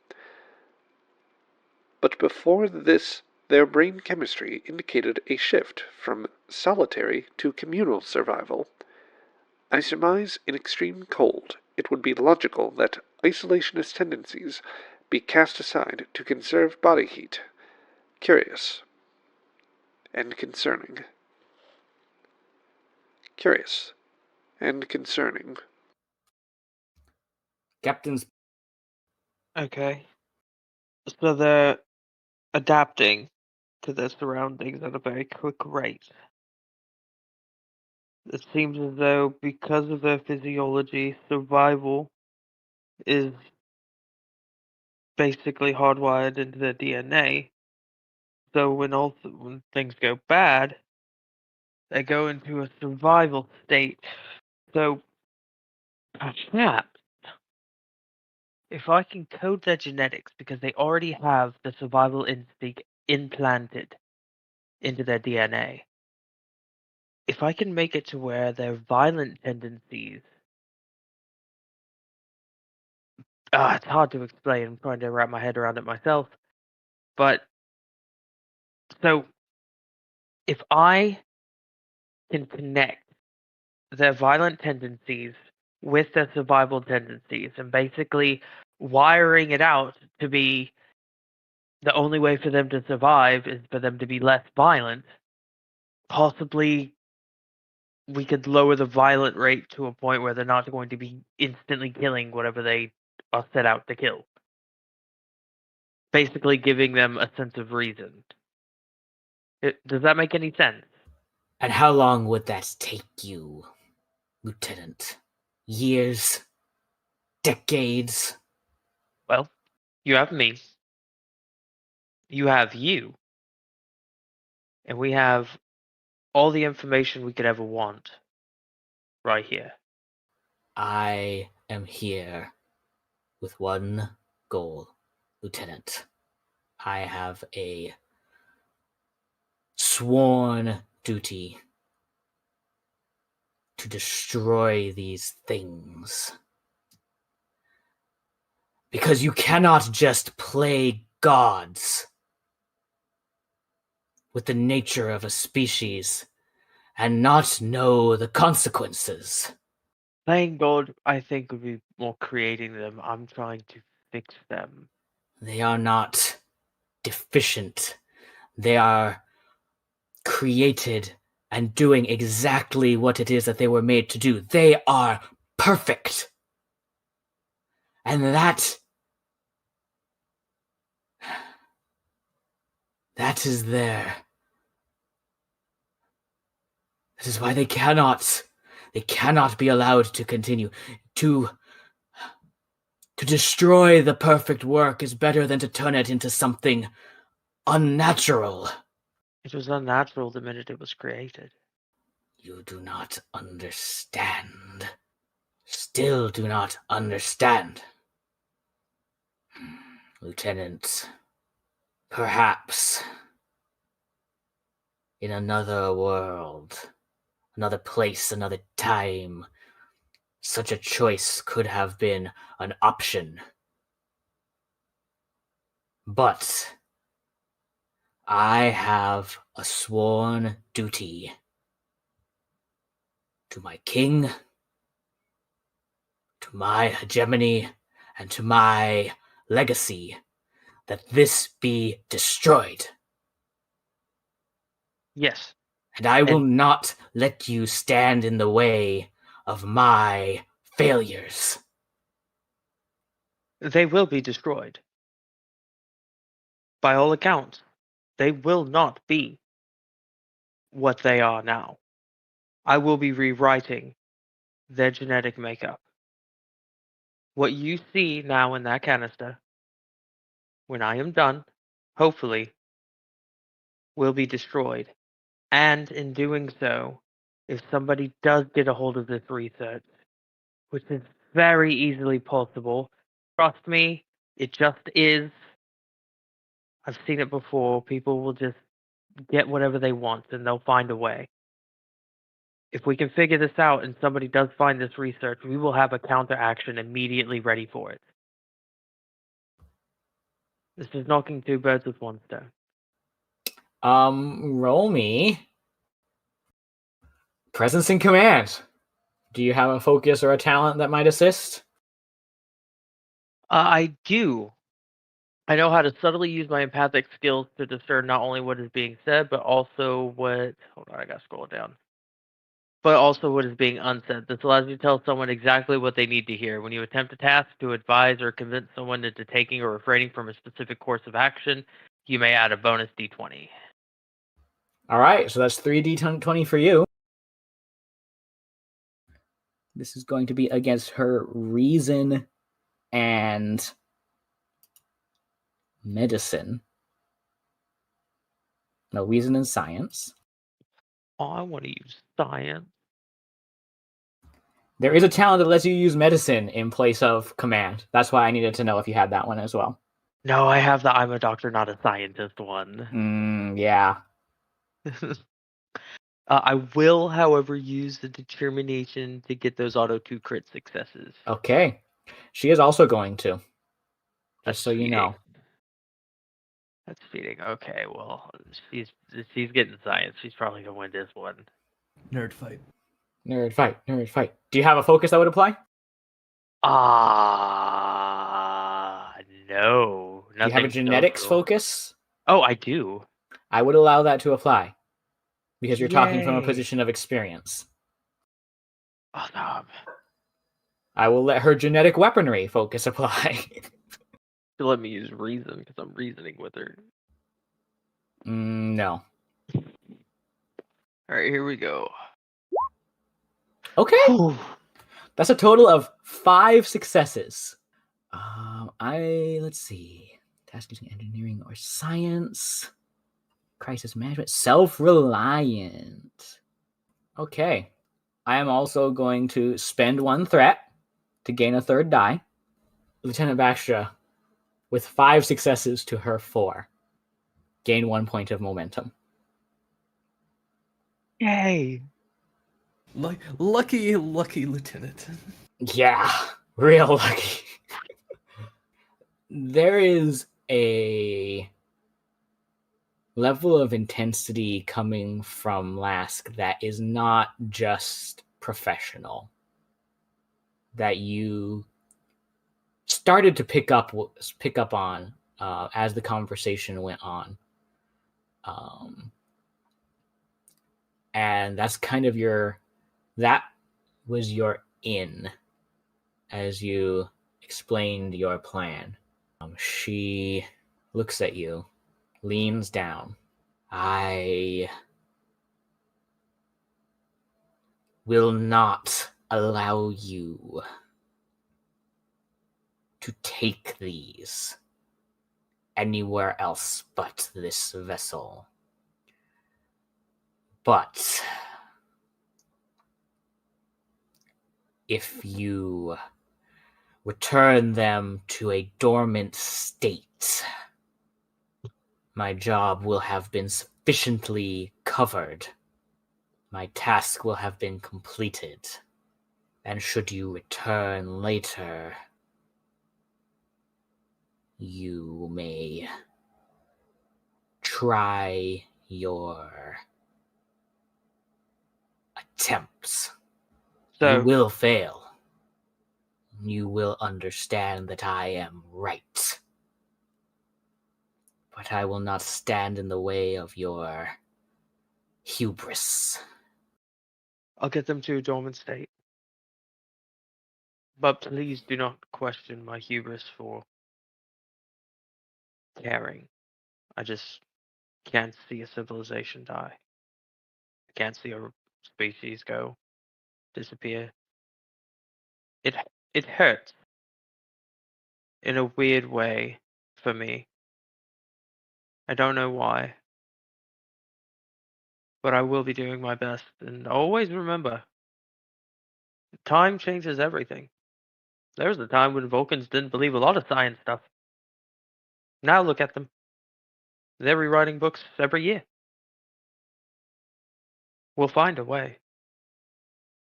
E: I surmise in extreme cold it would be logical that isolationist tendencies be cast aside to conserve body heat. Curious and concerning. Curious and concerning.
A: Captain's.
C: Okay. So they're adapting to their surroundings at a very quick rate. It seems as though because of their physiology, survival is basically hardwired into their DNA. So when things go bad, they go into a survival state. So perhaps if I can code their genetics, because they already have the survival instinct implanted into their DNA. If I can make it to where their violent tendencies... it's hard to explain. I'm trying to wrap my head around it myself. But, so, if I can connect their violent tendencies with their survival tendencies and basically wiring it out to be the only way for them to survive is for them to be less violent, possibly we could lower the violent rate to a point where they're not going to be instantly killing whatever they are set out to kill. Basically giving them a sense of reason. Does that make any sense?
A: And how long would that take you, Lieutenant? Years? Decades?
C: Well, you have me. You have you. And we have all the information we could ever want right here.
A: I am here with one goal, Lieutenant. I have a sworn duty to destroy these things. Because you cannot just play gods with the nature of a species and not know the consequences.
C: Playing God, I think, would be more creating them. I'm trying to fix them.
A: They are not deficient. They are created and doing exactly what it is that they were made to do. They are perfect. And that is there. This is why they cannot be allowed to continue. To destroy the perfect work is better than to turn it into something unnatural.
C: It was unnatural the minute it was created.
A: You do not understand. Still do not understand. Lieutenant, perhaps in another world, another place, another time, such a choice could have been an option. But I have a sworn duty to my king, to my hegemony, and to my legacy that this be destroyed.
C: Yes.
A: And I will not let you stand in the way of my failures.
C: They will be destroyed. By all accounts, they will not be what they are now. I will be rewriting their genetic makeup. What you see now in that canister, when I am done, hopefully, will be destroyed. And in doing so, if somebody does get a hold of this research, which is very easily possible, trust me, it just is. I've seen it before. People will just get whatever they want and they'll find a way. If we can figure this out and somebody does find this research, we will have a counteraction immediately ready for it. This is knocking two birds with one stone.
A: Roll me presence in command. Do you have a focus or a talent that might assist?
C: I do. I know how to subtly use my empathic skills to discern not only what is being said, but also what... Hold on, I gotta scroll down. But also what is being unsaid. This allows you to tell someone exactly what they need to hear. When you attempt a task to advise or convince someone into taking or refraining from a specific course of action, you may add a bonus d20.
A: All right, so that's 3d20 for you. This is going to be against her reason and medicine. No, reason and science.
C: Oh, I want to use science.
A: There is a talent that lets you use medicine in place of command. That's why I needed to know if you had that one as well.
C: No, I have the I'm a doctor, not a scientist one.
A: Yeah.
C: I will, however, use the determination to get those auto 2 crit successes.
A: Okay. She is also going to.
C: That's
A: Just so you know.
C: That's cheating. Okay, well, she's getting science. She's probably gonna win this one.
B: Nerd fight.
A: Nerd fight. Nerd fight. Do you have a focus that would apply?
C: No.
A: Do you have a
C: Nothing
A: genetics
C: social.
A: focus?
C: Oh, I do.
A: I would allow that to apply. Because you're talking from a
C: Yay.
A: position of experience.
C: Awesome.
A: I will let her genetic weaponry focus apply.
C: She'll let me use reason because I'm reasoning with her.
A: No.
C: All right, here we go.
A: Okay. That's a total of 5 successes. Let's see. Task using engineering or science. Crisis management. Self-reliant. Okay. I am also going to spend 1 threat to gain a 3rd die. Lieutenant Baxtra, with 5 successes to her 4, gain 1 point of momentum.
C: Yay.
B: Lucky lieutenant.
A: Yeah, real lucky. There is a level of intensity coming from Lask that is not just professional. That you started to pick up on as the conversation went on. And that's kind of that was your in as you explained your plan. She looks at you, leans down. I will not allow you to take these anywhere else but this vessel. But if you return them to a dormant state, my job will have been sufficiently covered. My task will have been completed. And should you return later, you may try your attempts. You will fail. You will understand that I am right. But I will not stand in the way of your hubris.
C: I'll get them to a dormant state. But please do not question my hubris for caring. I just can't see a civilization die. I can't see a species disappear. It hurts in a weird way for me. I don't know why. But I will be doing my best, and always remember, time changes everything. There was a time when Vulcans didn't believe a lot of science stuff. Now look at them. They're rewriting books every year. We'll find a way.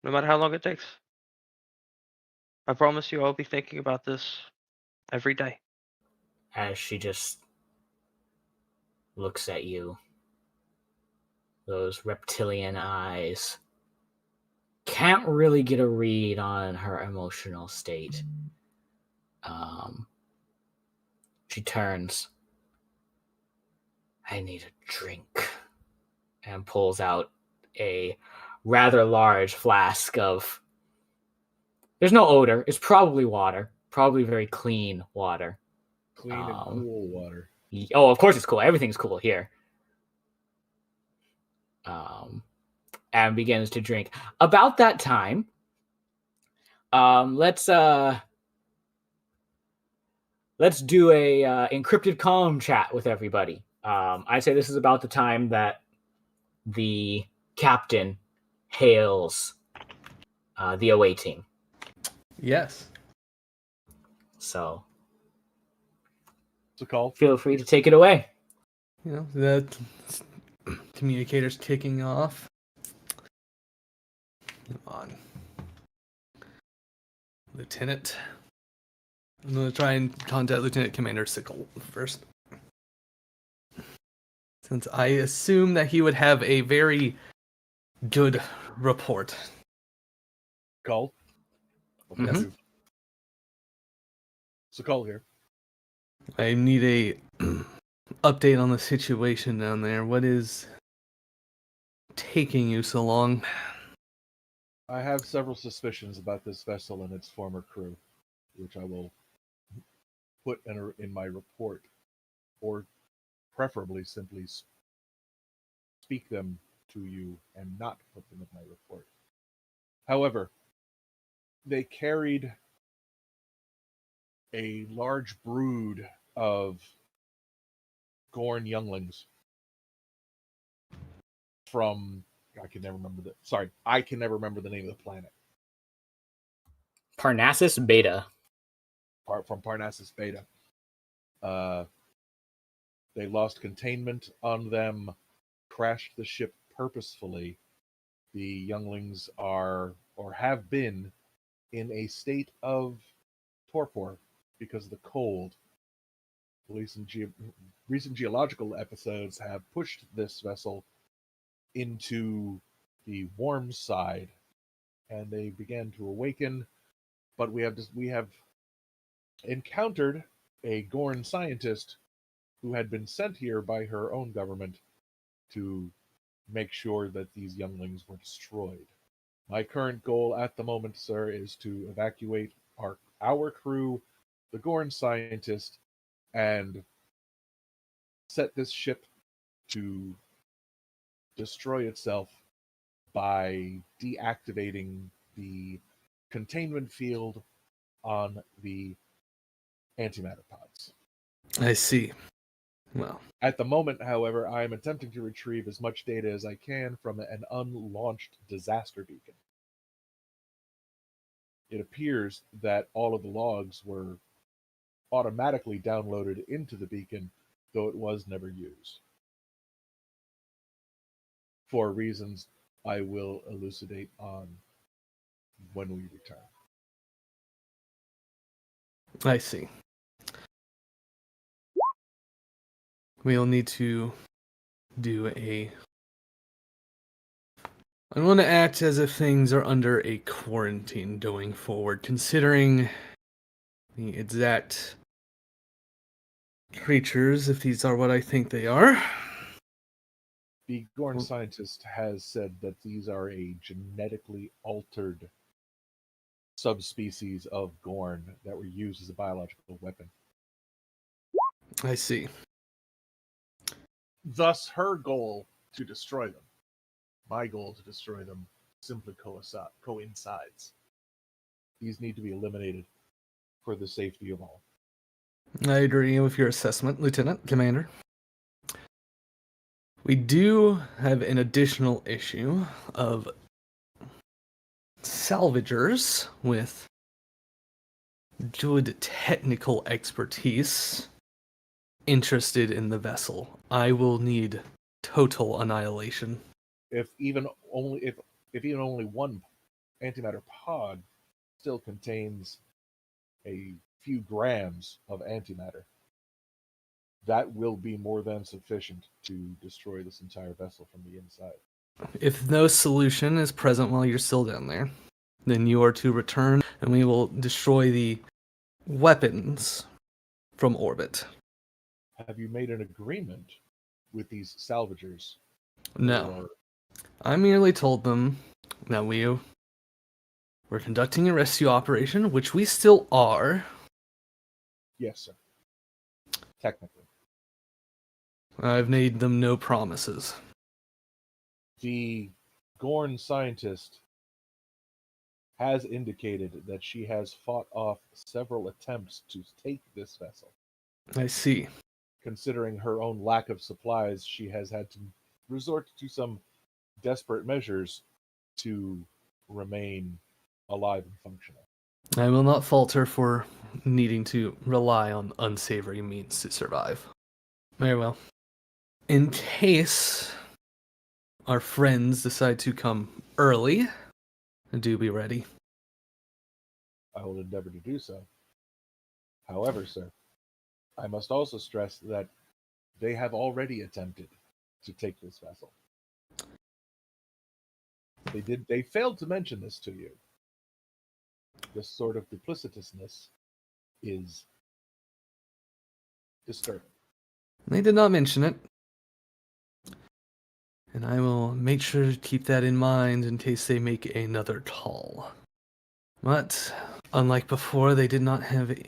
C: No matter how long it takes. I promise you I'll be thinking about this every day.
A: As she just looks at you, those reptilian eyes. Can't really get a read on her emotional state. She turns. I need a drink. And pulls out a rather large flask of... There's no odor. It's probably water. Probably very clean water.
D: Clean and cool water.
A: Oh, of course it's cool. Everything's cool here. And begins to drink. About that time, let's do a encrypted comm chat with everybody. I'd say this is about the time that the captain hails the awaiting.
B: Yes.
A: So,
D: What's it called?
A: feel free to take it away.
B: You know, the communicators kicking off. Come on. Lieutenant. I'm going to try and contact Lieutenant Commander Sickle first. Since I assume that he would have a very good report.
D: Call.
A: Mhm.
D: So call here.
B: I need a update on the situation down there. What is taking you so long?
D: I have several suspicions about this vessel and its former crew, which I will put in my report, or preferably simply speak them to you and not put them in my report. However, they carried a large brood of Gorn younglings from I can never remember the name of the planet.
A: Parnassus Beta.
D: From Parnassus Beta. They lost containment on them, crashed the ship purposefully. The younglings are, or have been, in a state of torpor because of the cold. Recent geological episodes have pushed this vessel into the warm side, and they began to awaken. But we have encountered a Gorn scientist who had been sent here by her own government to make sure that these younglings were destroyed. My current goal at the moment, sir, is to evacuate our crew, the Gorn scientist, and set this ship to destroy itself by deactivating the containment field on the antimatter pods.
B: I see. Well,
D: At the moment, however, I am attempting to retrieve as much data as I can from an unlaunched disaster beacon. It appears that all of the logs were automatically downloaded into the beacon, though it was never used. For reasons I will elucidate on when we return.
B: I see. We'll need to do I want to act as if things are under a quarantine going forward, considering the exact creatures, if these are what I think they are.
D: The Gorn scientist has said that these are a genetically altered subspecies of Gorn that were used as a biological weapon.
B: I see.
D: Thus, her goal to destroy them. My goal to destroy them simply coincides. These need to be eliminated for the safety of all.
B: I agree with your assessment, Lieutenant Commander. We do have an additional issue of salvagers with good technical expertise interested in the vessel. I will need total annihilation.
D: If even only one antimatter pod still contains a few grams of antimatter, that will be more than sufficient to destroy this entire vessel from the inside.
B: If no solution is present while you're still down there, then you are to return and we will destroy the weapons from orbit.
D: Have you made an agreement with these salvagers?
B: No.
D: Or
B: I merely told them that we were conducting a rescue operation, which we still are.
D: yes, sir. Technically.
B: I've made them no promises.
D: The Gorn scientist has indicated that she has fought off several attempts to take this vessel.
B: I see.
D: Considering her own lack of supplies, she has had to resort to some desperate measures to remain alive and functional.
B: I will not falter for needing to rely on unsavory means to survive. Very well. In case our friends decide to come early, do be ready.
D: I will endeavor to do so. However, sir, I must also stress that they have already attempted to take this vessel. They failed to mention this to you. This sort of duplicitousness is disturbing.
B: They did not mention it. And I will make sure to keep that in mind in case they make another call. But, unlike before, they did not have a...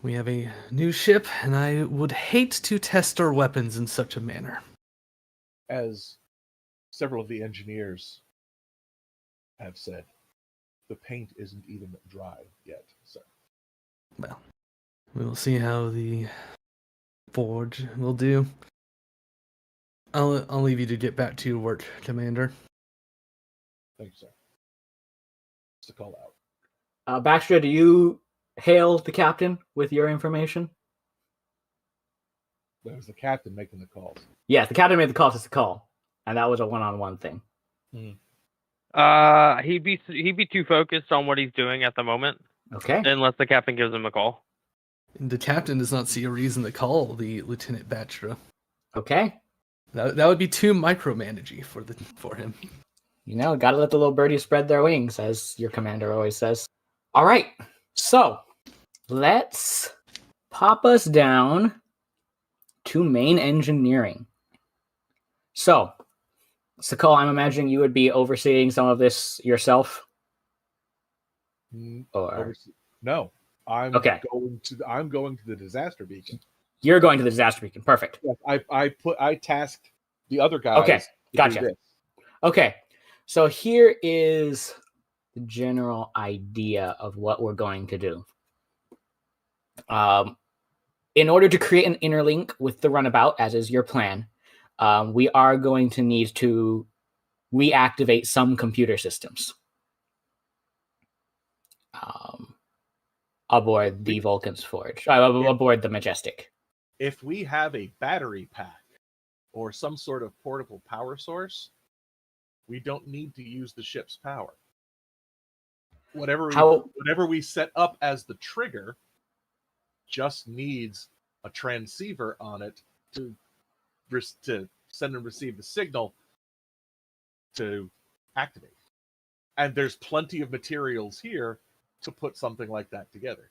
B: We have a new ship, and I would hate to test our weapons in such a manner.
D: As several of the engineers have said, the paint isn't even dry yet, sir.
B: Well, we will see how the forge will do. I'll leave you to get back to your work, Commander.
D: Thank you, sir. Just a call out.
A: Baxtra, do you hail the captain with your information?
D: That was the captain making the calls.
A: Yes, the captain made the call to the call, and that was a one-on-one thing.
C: He'd be too focused on what he's doing at the moment,
A: Okay.
C: unless the captain gives him a call.
B: The captain does not see a reason to call the Lieutenant Baxtra.
A: Okay.
B: That would be too micromanaging for him.
A: You know, gotta let the little birdies spread their wings, as your commander always says. All right, so let's pop us down to main engineering. So, Sakal, I'm imagining you would be overseeing some of this yourself? Or
D: No, I'm going to the disaster beacon.
A: You're going to the disaster beacon. Perfect.
D: Yes, I tasked the other guys.
A: Okay,
D: to
A: gotcha.
D: do this.
A: Okay, so here is the general idea of what we're going to do. In order to create an interlink with the runabout, as is your plan, we are going to need to reactivate some computer systems aboard the Vulcan's forge, aboard the Majestic.
D: If we have a battery pack or some sort of portable power source, we don't need to use the ship's power. Whatever we set up as the trigger just needs a transceiver on it to send and receive the signal to activate. And there's plenty of materials here to put something like that together.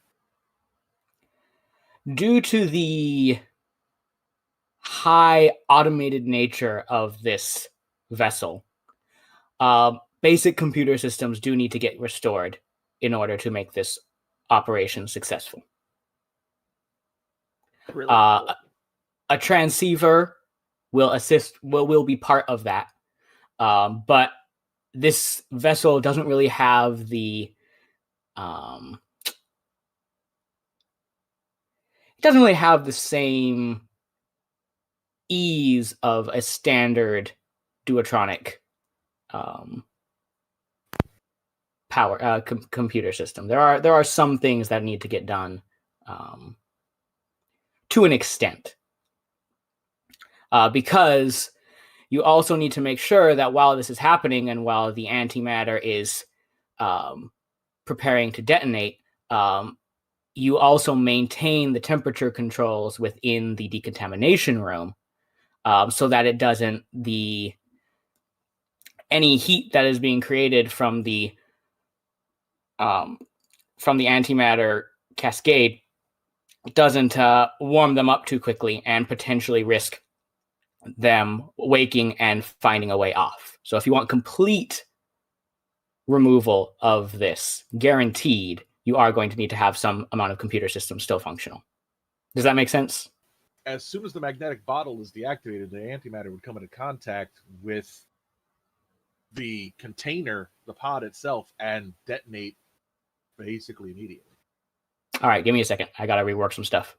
A: Due to the high automated nature of this vessel, basic computer systems do need to get restored in order to make this operation successful.
C: Really
A: A transceiver will be part of that, but this vessel doesn't really have the same ease of a standard duotronic computer system. There are some things that need to get done to an extent, because you also need to make sure that while this is happening and while the antimatter is preparing to detonate, you also maintain the temperature controls within the decontamination room, so that it doesn't any heat that is being created from the antimatter cascade doesn't warm them up too quickly and potentially risk them waking and finding a way off. So if you want complete removal of this, guaranteed, you are going to need to have some amount of computer systems still functional. Does that make sense?
D: As soon as the magnetic bottle is deactivated, the antimatter would come into contact with the container, the pod itself, and detonate basically immediately.
A: All right, give me a second. I got to rework some stuff.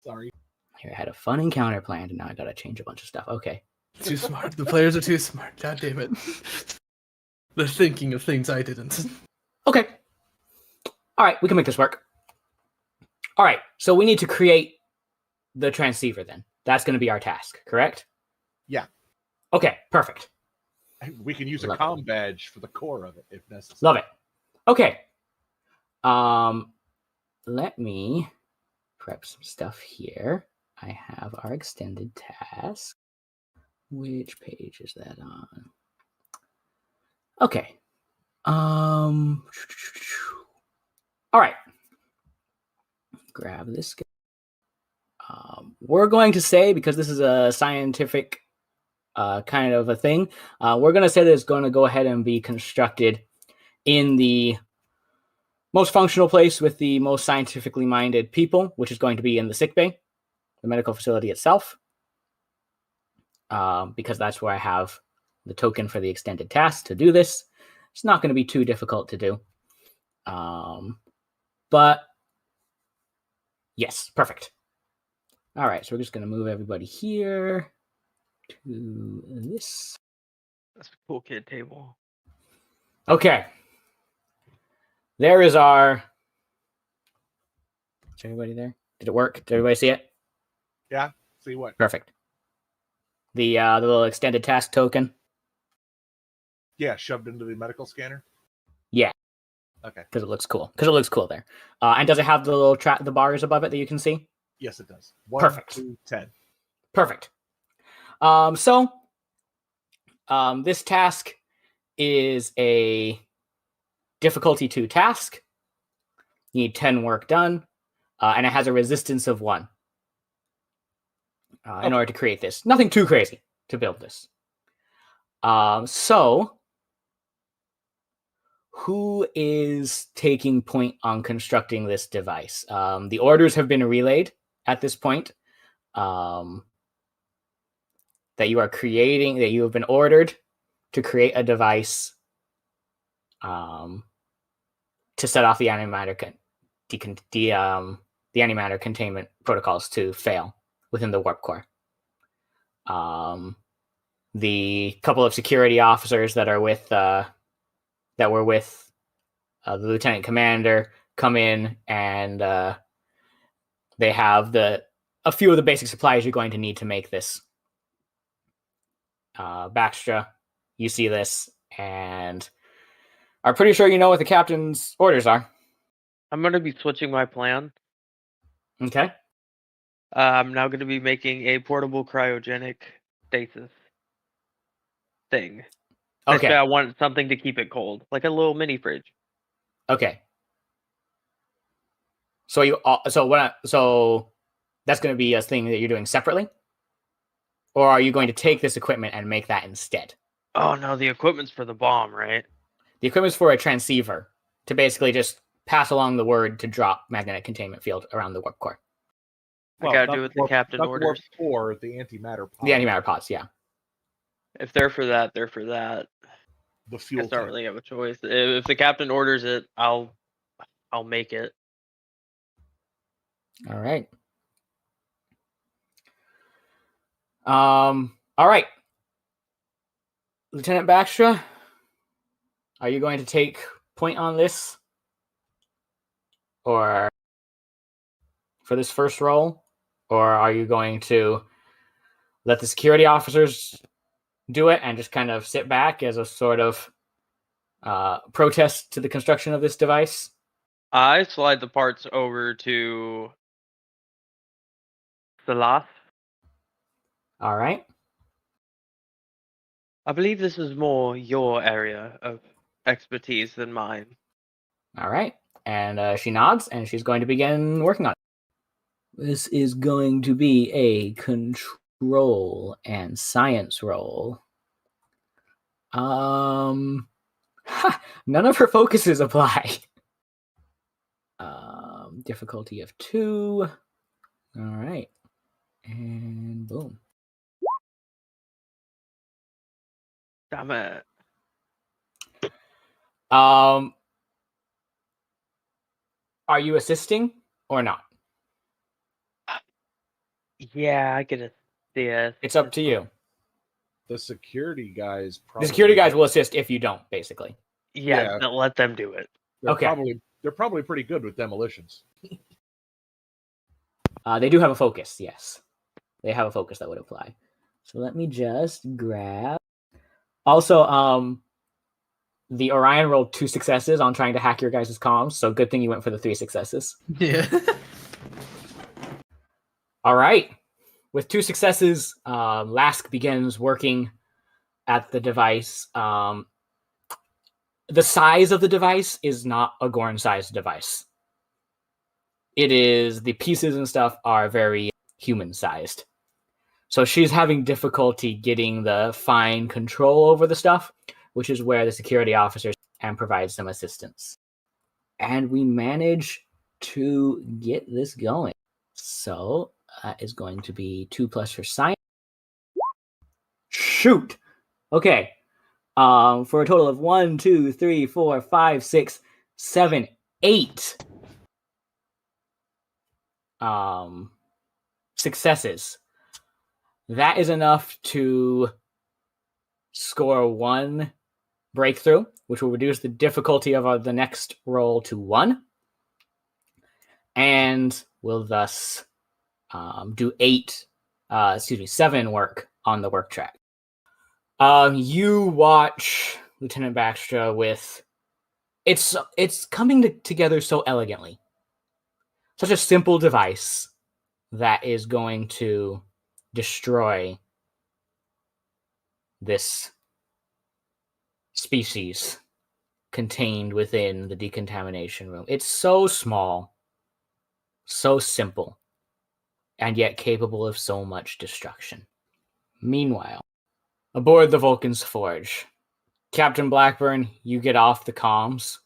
D: Sorry.
A: Here, I had a fun encounter planned, and now I got to change a bunch of stuff. Okay.
B: Too smart. The players are too smart. God damn it. They're thinking of things I didn't.
A: Okay. All right, we can make this work. All right, so we need to create the transceiver then. That's going to be our task, correct?
D: Yeah.
A: Okay, perfect.
D: We can use a
A: Love
D: comm badge for the core of it if necessary.
A: Love it. Okay. Let me prep some stuff here. I have our extended task. Which page is that on? Okay. All right. Grab this. We're going to say, because this is a scientific kind of a thing, we're going to say that it's going to go ahead and be constructed in the most functional place with the most scientifically minded people, which is going to be in the sickbay, the medical facility itself, because that's where I have the token for the extended task to do this. It's not going to be too difficult to do. But yes, perfect. All right, so we're just going to move everybody here to this.
C: That's a cool kid table.
A: Okay. There is our... Is everybody there? Did it work? Did everybody see it?
D: Yeah. See what?
A: Perfect. The little extended task token.
D: Yeah, shoved into the medical scanner.
A: Yeah.
D: Okay.
A: Because it looks cool. Because it looks cool there. And does it have the little the bars above it that you can see?
D: Yes, it does. 1,
A: Perfect.
D: 2, 10.
A: Perfect. This task is a difficulty 2 task. You need 10 work done. And it has a resistance of 1. In order to create this. Nothing too crazy to build this. So, who is taking point on constructing this device? The orders have been relayed at this point. That you are creating, that you have been ordered to create a device to set off the antimatter the antimatter containment protocols to fail within the warp core. The couple of security officers that are with that were with the lieutenant commander come in, and they have a few of the basic supplies you're going to need to make this. Baxtra, you see this and are pretty sure you know what the captain's orders are.
C: I'm going to be switching my plan.
A: Okay.
C: I'm now going to be making a portable cryogenic stasis thing.
A: Okay.
C: Basically, I want something to keep it cold, like a little mini fridge.
A: Okay. So that's going to be a thing that you're doing separately, or are you going to take this equipment and make that instead?
C: Oh no, the equipment's for the bomb, right?
A: The equipment's for a transceiver to basically just pass along the word to drop magnetic containment field around the warp core.
C: I gotta do what the captain orders.
D: Or the antimatter pod.
A: The antimatter pods, yeah.
C: If they're for that, they're for that.
D: The
C: I
D: fuel
C: guess I don't
D: tank.
C: really have a choice. If the captain orders it, I'll make it.
A: All right. All right. Lieutenant Baxtra, are you going to take point on this? Or for this first roll? Or are you going to let the security officers do it and just kind of sit back as a sort of protest to the construction of this device?
C: I slide the parts over to Salas.
A: All right.
C: I believe this is more your area of expertise than mine.
A: All right. And she nods, and she's going to begin working on it. This is going to be a control and science roll. None of her focuses apply. Difficulty of 2. All right. And boom.
C: Damn it.
A: Are you assisting or not?
C: Yeah, I get it.
A: It's up to you.
D: The security guys
A: The security guys will assist if you don't, basically.
C: Yeah,
D: Yeah.
C: let them do it.
D: They're probably pretty good with demolitions.
A: They do have a focus, yes. They have a focus that would apply. So let me just grab. Also, the Orion rolled 2 successes on trying to hack your guys' comms, so good thing you went for the 3 successes.
B: Yeah.
A: All right. With 2 successes, Lask begins working at the device. The size of the device is not a Gorn-sized device. It is, the pieces and stuff are very human-sized. So she's having difficulty getting the fine control over the stuff, which is where the security officers can provide some assistance. And we manage to get this going. So that is going to be 2+ for science. Shoot! Okay. For a total of 1, 2, 3, 4, 5, 6, 7, 8 successes. That is enough to score 1 breakthrough, which will reduce the difficulty of the next roll to 1, and will thus do 7 work on the work track. You watch Lieutenant Baxtra with it's coming together so elegantly. Such a simple device that is going to destroy this species contained within the decontamination room. It's so small, so simple, and yet capable of so much destruction. Meanwhile, aboard the Vulcan's forge, Captain Blackburn, you get off the comms,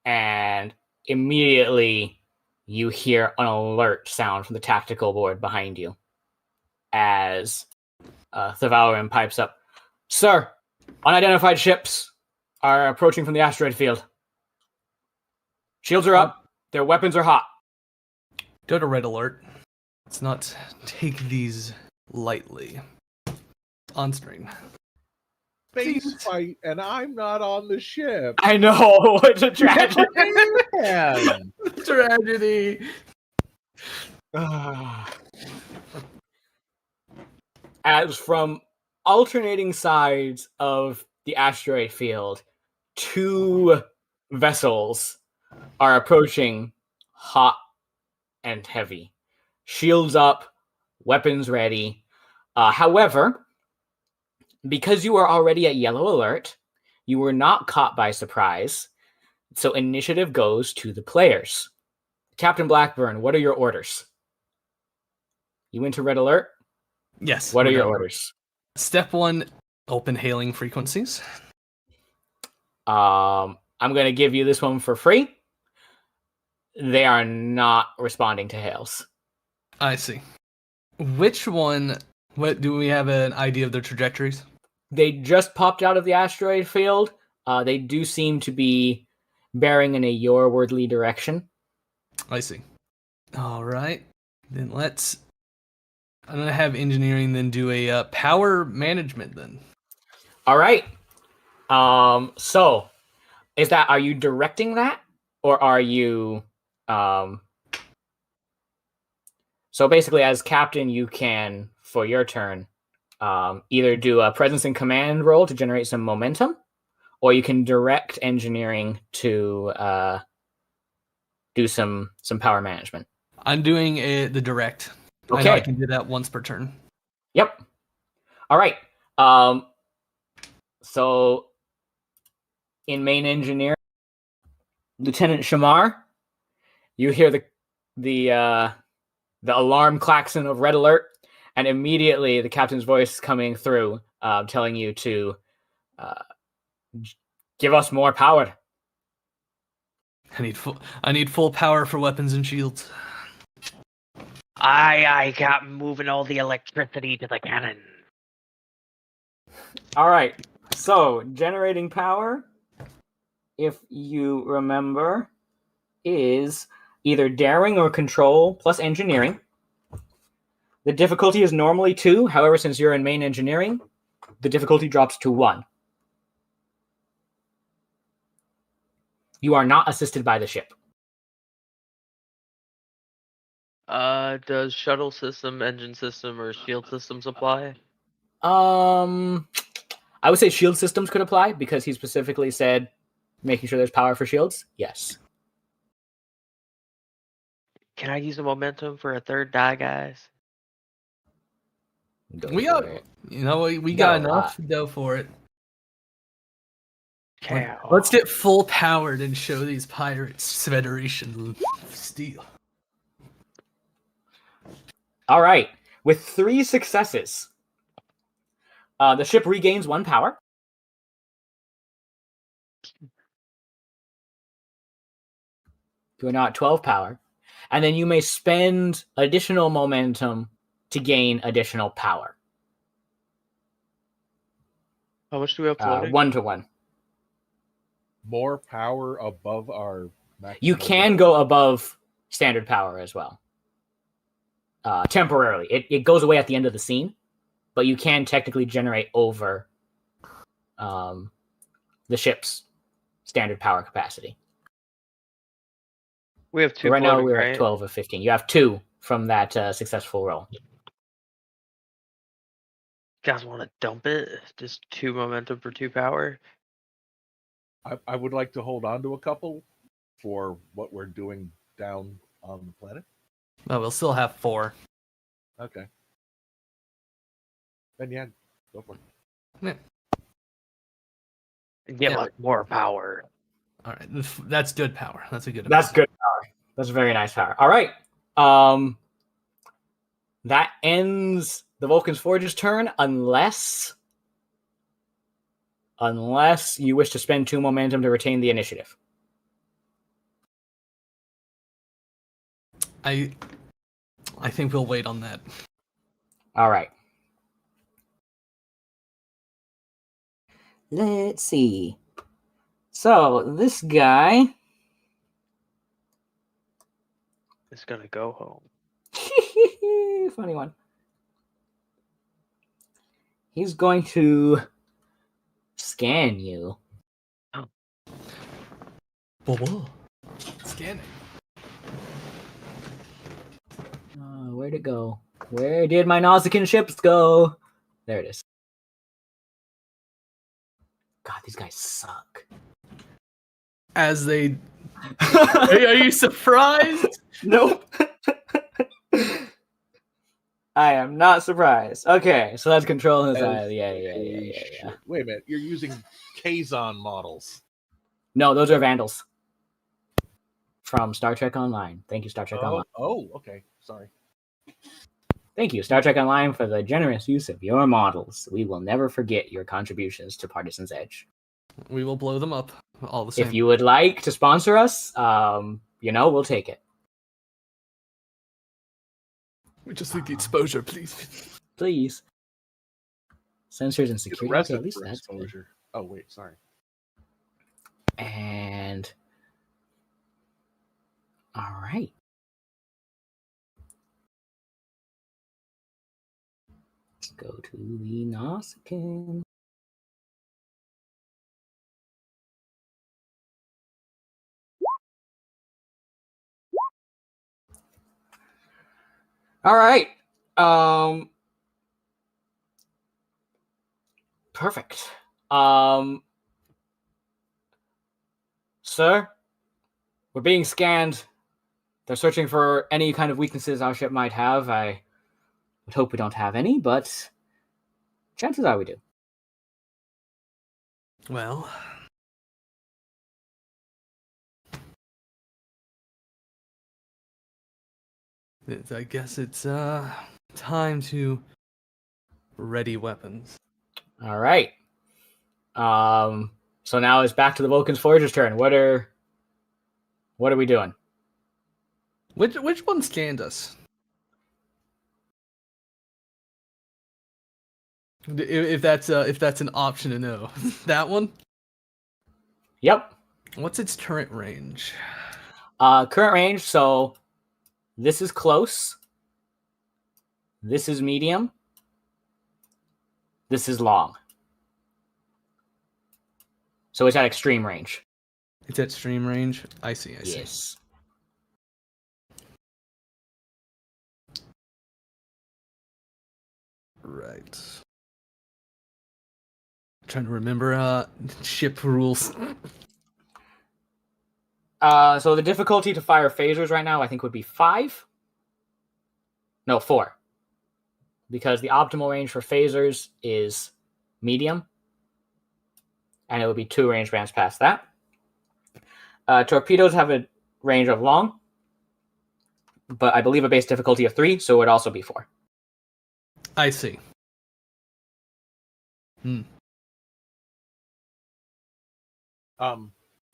A: and immediately you hear an alert sound from the tactical board behind you as Thavalan pipes up. Sir, unidentified ships are approaching from the asteroid field. Shields are up. Their weapons are hot.
B: Go to red alert. Let's not take these lightly. On screen.
D: Space fight, and I'm not on the ship.
A: I know. It's a tragedy.
D: Man.
B: Tragedy.
A: As from alternating sides of the asteroid field, 2 vessels are approaching, hot and heavy. Shields up, weapons ready. However, because you are already at yellow alert, you were not caught by surprise, so initiative goes to the players. Captain Blackburn, what are your orders? You went to red alert?
B: Yes.
A: What are your orders?
B: Step 1, open hailing frequencies.
A: I'm going to give you this one for free. They are not responding to hails.
B: I see. Which one? What do we have an idea of their trajectories?
A: They just popped out of the asteroid field. They do seem to be bearing in a yorwardly direction.
B: I see. All right. Then I'm going to have engineering then do a power management then.
A: All right. So are you directing that, or are you so basically as captain you can, for your turn, either do a presence and command roll to generate some momentum, or you can direct engineering to do some power management.
B: I'm doing the direct.
A: Okay.
B: I know I can do that once per turn.
A: Yep. All right. So in main engineer, Lieutenant Shamar, you hear the alarm klaxon of red alert, and immediately the captain's voice coming through, telling you to give us more power.
B: I need full power for weapons and shields.
C: Aye, Captain, moving all the electricity to the cannon.
A: All right. So generating power, if you remember, is either daring or control plus engineering. The difficulty is normally 2. However, since you're in main engineering, the difficulty drops to 1. You are not assisted by the ship.
C: Does shuttle system, engine system, or shield systems apply?
A: I would say shield systems could apply because he specifically said making sure there's power for shields. Yes.
C: Can I use the momentum for a third die, guys?
A: Go
B: We
A: for
B: got,
A: it.
B: we
A: got
B: got
A: a
B: enough to go for it.
C: Cow.
B: Let's get full powered and show these pirates Federation steel.
A: All right. With 3 successes, the ship regains 1 power. You're now at 12 power. And then you may spend additional momentum to gain additional power.
C: How much do we have floating?
A: 1 to 1.
D: More power above our maximum.
A: You can go above standard power as well. Temporarily. It goes away at the end of the scene, but you can technically generate over the ship's standard power capacity.
C: We have 2
A: Right now
C: floating,
A: we're
C: right?
A: at 12 of 15. You have 2 from that successful roll.
C: Guys want to dump it? Just 2 momentum for 2 power?
D: I would like to hold on to a couple for what we're doing down on the planet.
B: Oh, we'll still have 4.
D: Okay. Then yeah, go for it.
B: Yeah.
C: And get
B: Yeah.
C: like more power.
B: All right, that's good power. That's a good.
A: That's good power. That's very nice power. All right. That ends the Vulcan's Forge's turn unless you wish to spend 2 momentum to retain the initiative.
B: I think we'll wait on that.
A: All right. Let's see. So this guy
C: It's gonna go home.
A: funny one. He's going to scan you.
B: Whoa. Scanning.
A: Where'd it go? Where did my Nausicaan ships go? There it is. God, these guys suck.
B: As they. Are you surprised?
A: Nope. I am not surprised. Okay, so that's control his eye. Yeah.
D: Wait a minute, you're using Kazon models.
A: No, those are Vandals. From Star Trek Online. Thank you, Star Trek Online.
D: Oh, okay. Sorry.
A: Thank you, Star Trek Online, for the generous use of your models. We will never forget your contributions to Partisan's Edge.
B: We will blow them up all the same.
A: If you would like to sponsor us, we'll take it.
B: We just need the exposure, please.
A: Please. Sensors and
D: Get
A: security.
D: arrested
A: Okay, at least
D: for
A: that's good.
D: exposure. Oh wait, sorry.
A: And all right. Let's go to the Nausicaan. All right. Perfect. Sir, we're being scanned. They're searching for any kind of weaknesses our ship might have. I would hope we don't have any, but chances are we do.
B: Well. I guess it's time to ready weapons.
A: All right. So now it's back to the Vulcan's Forger's turn. What are we doing?
B: Which one scanned us? If that's an option to know, that one.
A: Yep.
B: What's its current range?
A: Current range. So this is close. This is medium. This is long. So it's at extreme range.
B: It's at extreme range. I see.
A: Yes.
B: Right. Trying to remember ship rules.
A: So the difficulty to fire phasers right now, I think, would be 5. No, 4. Because the optimal range for phasers is medium. And it would be 2 range bands past that. Torpedoes have a range of long. But I believe a base difficulty of 3, so it would also be 4.
B: I see.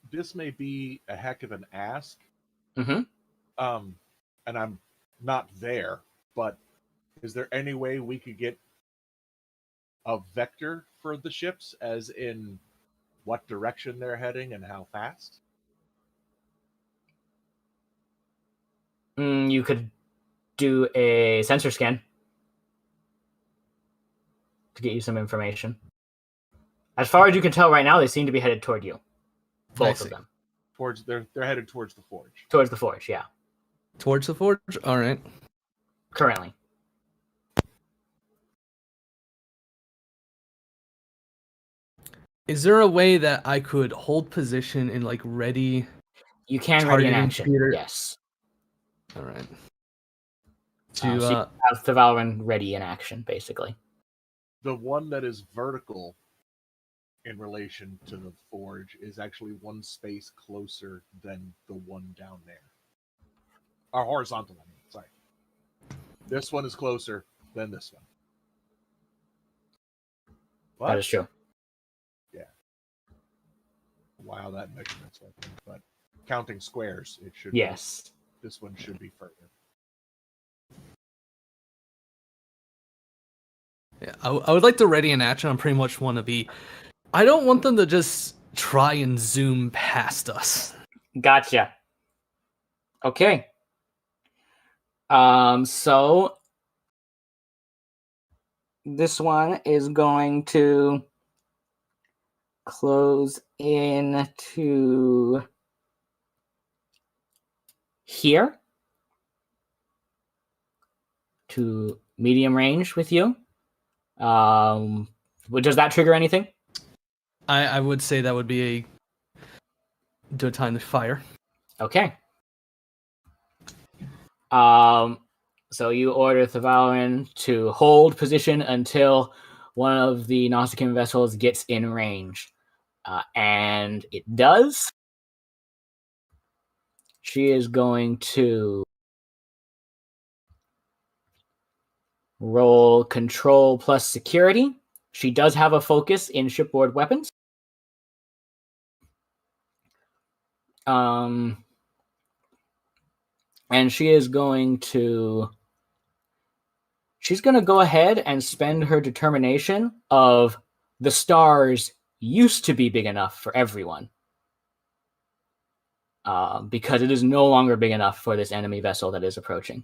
D: This may be a heck of an ask.
A: Mm-hmm.
D: And I'm not there, but is there any way we could get a vector for the ships, as in what direction they're heading and how fast?
A: You could do a sensor scan to get you some information. As far as you can tell right now, they seem to be headed toward you. Both of them.
D: They're headed towards the forge.
A: Towards the forge, yeah.
B: Towards the forge? All right.
A: Currently.
B: Is there a way that I could hold position in like ready?
A: You can ready in
B: Targeting
A: action.
B: shooter.
A: Yes.
B: All right.
A: So you have the Valorant ready in action, basically.
D: The one that is vertical in relation to the forge is actually one space closer than the one down there. Our horizontal one, sorry. This one is closer than this one. What?
A: That is true.
D: Yeah. Wow, that measurement's working. But counting squares, it should
A: Yes.
D: be. This one should be further.
B: Yeah, I would like to ready in action. I pretty much want to be. I don't want them to just try and zoom past us.
A: Gotcha. Okay. So this one is going to close in to here to medium range with you. Does that trigger anything?
B: I would say that would be a good time to fire.
A: Okay. So you order Thavalan to hold position until one of the Nausicaan vessels gets in range. And it does. She is going to roll control plus security. She does have a focus in shipboard weapons. And she is going to... She's going to go ahead and spend her determination of the stars used to be big enough for everyone. Because it is no longer big enough for this enemy vessel that is approaching.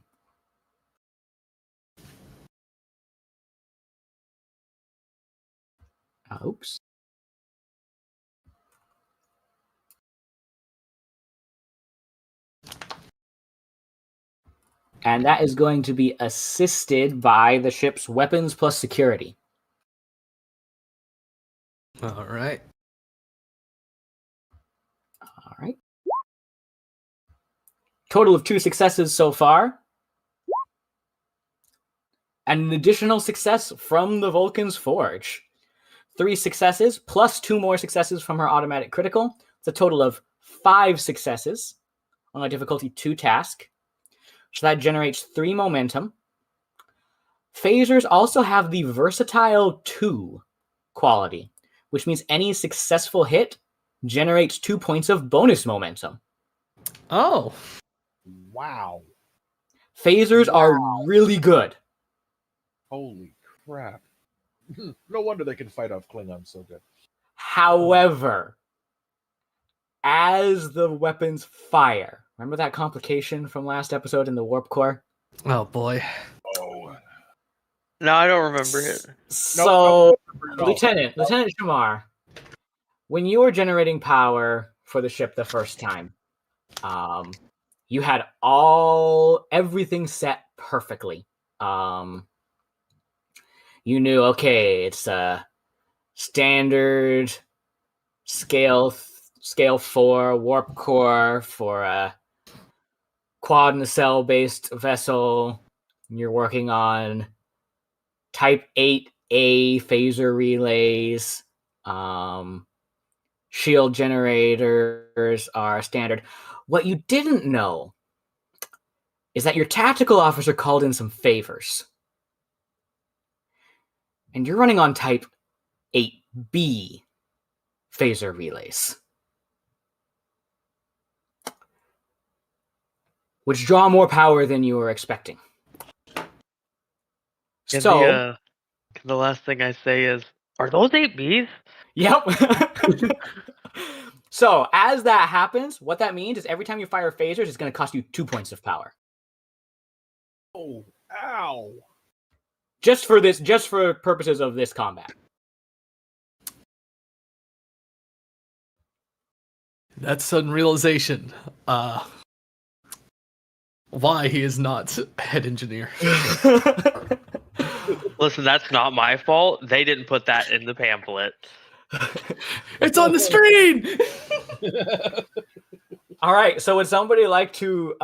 A: Oops. And that is going to be assisted by the ship's weapons plus security.
B: All right.
A: All right. Total of 2 successes so far. And an additional success from the Vulcan's Forge. 3 successes plus 2 more successes from her automatic critical. It's a total of 5 successes on a difficulty 2 task. So that generates 3 momentum. Phasers also have the versatile 2 quality, which means any successful hit generates 2 points of bonus momentum.
B: Oh.
D: Wow.
A: Phasers are really good.
D: Holy crap. No wonder they can fight off Klingons so good.
A: However, as the weapons fire, remember that complication from last episode in the warp core?
B: Oh boy.
D: Oh.
C: No, I don't remember it.
A: So,
D: No.
A: Lieutenant Shamar, when you were generating power for the ship the first time, you had everything set perfectly. you knew, okay, it's a standard scale 4 warp core for a quad nacelle based vessel. You're working on type 8A phaser relays. Shield generators are standard. What you didn't know is that your tactical officer called in some favors. And you're running on type 8B phaser relays, which draw more power than you were expecting.
C: And
A: So,
C: the last thing I say is, are those 8Bs?
A: yep. So, as that happens, what that means is every time you fire phasers, it's going to cost you 2 points of power.
D: Oh, ow.
A: Just for purposes of this combat.
B: That's sudden realization. Why he is not head engineer.
C: Listen, that's not my fault. They didn't put that in the pamphlet.
B: It's on the screen!
A: All right, so would somebody like to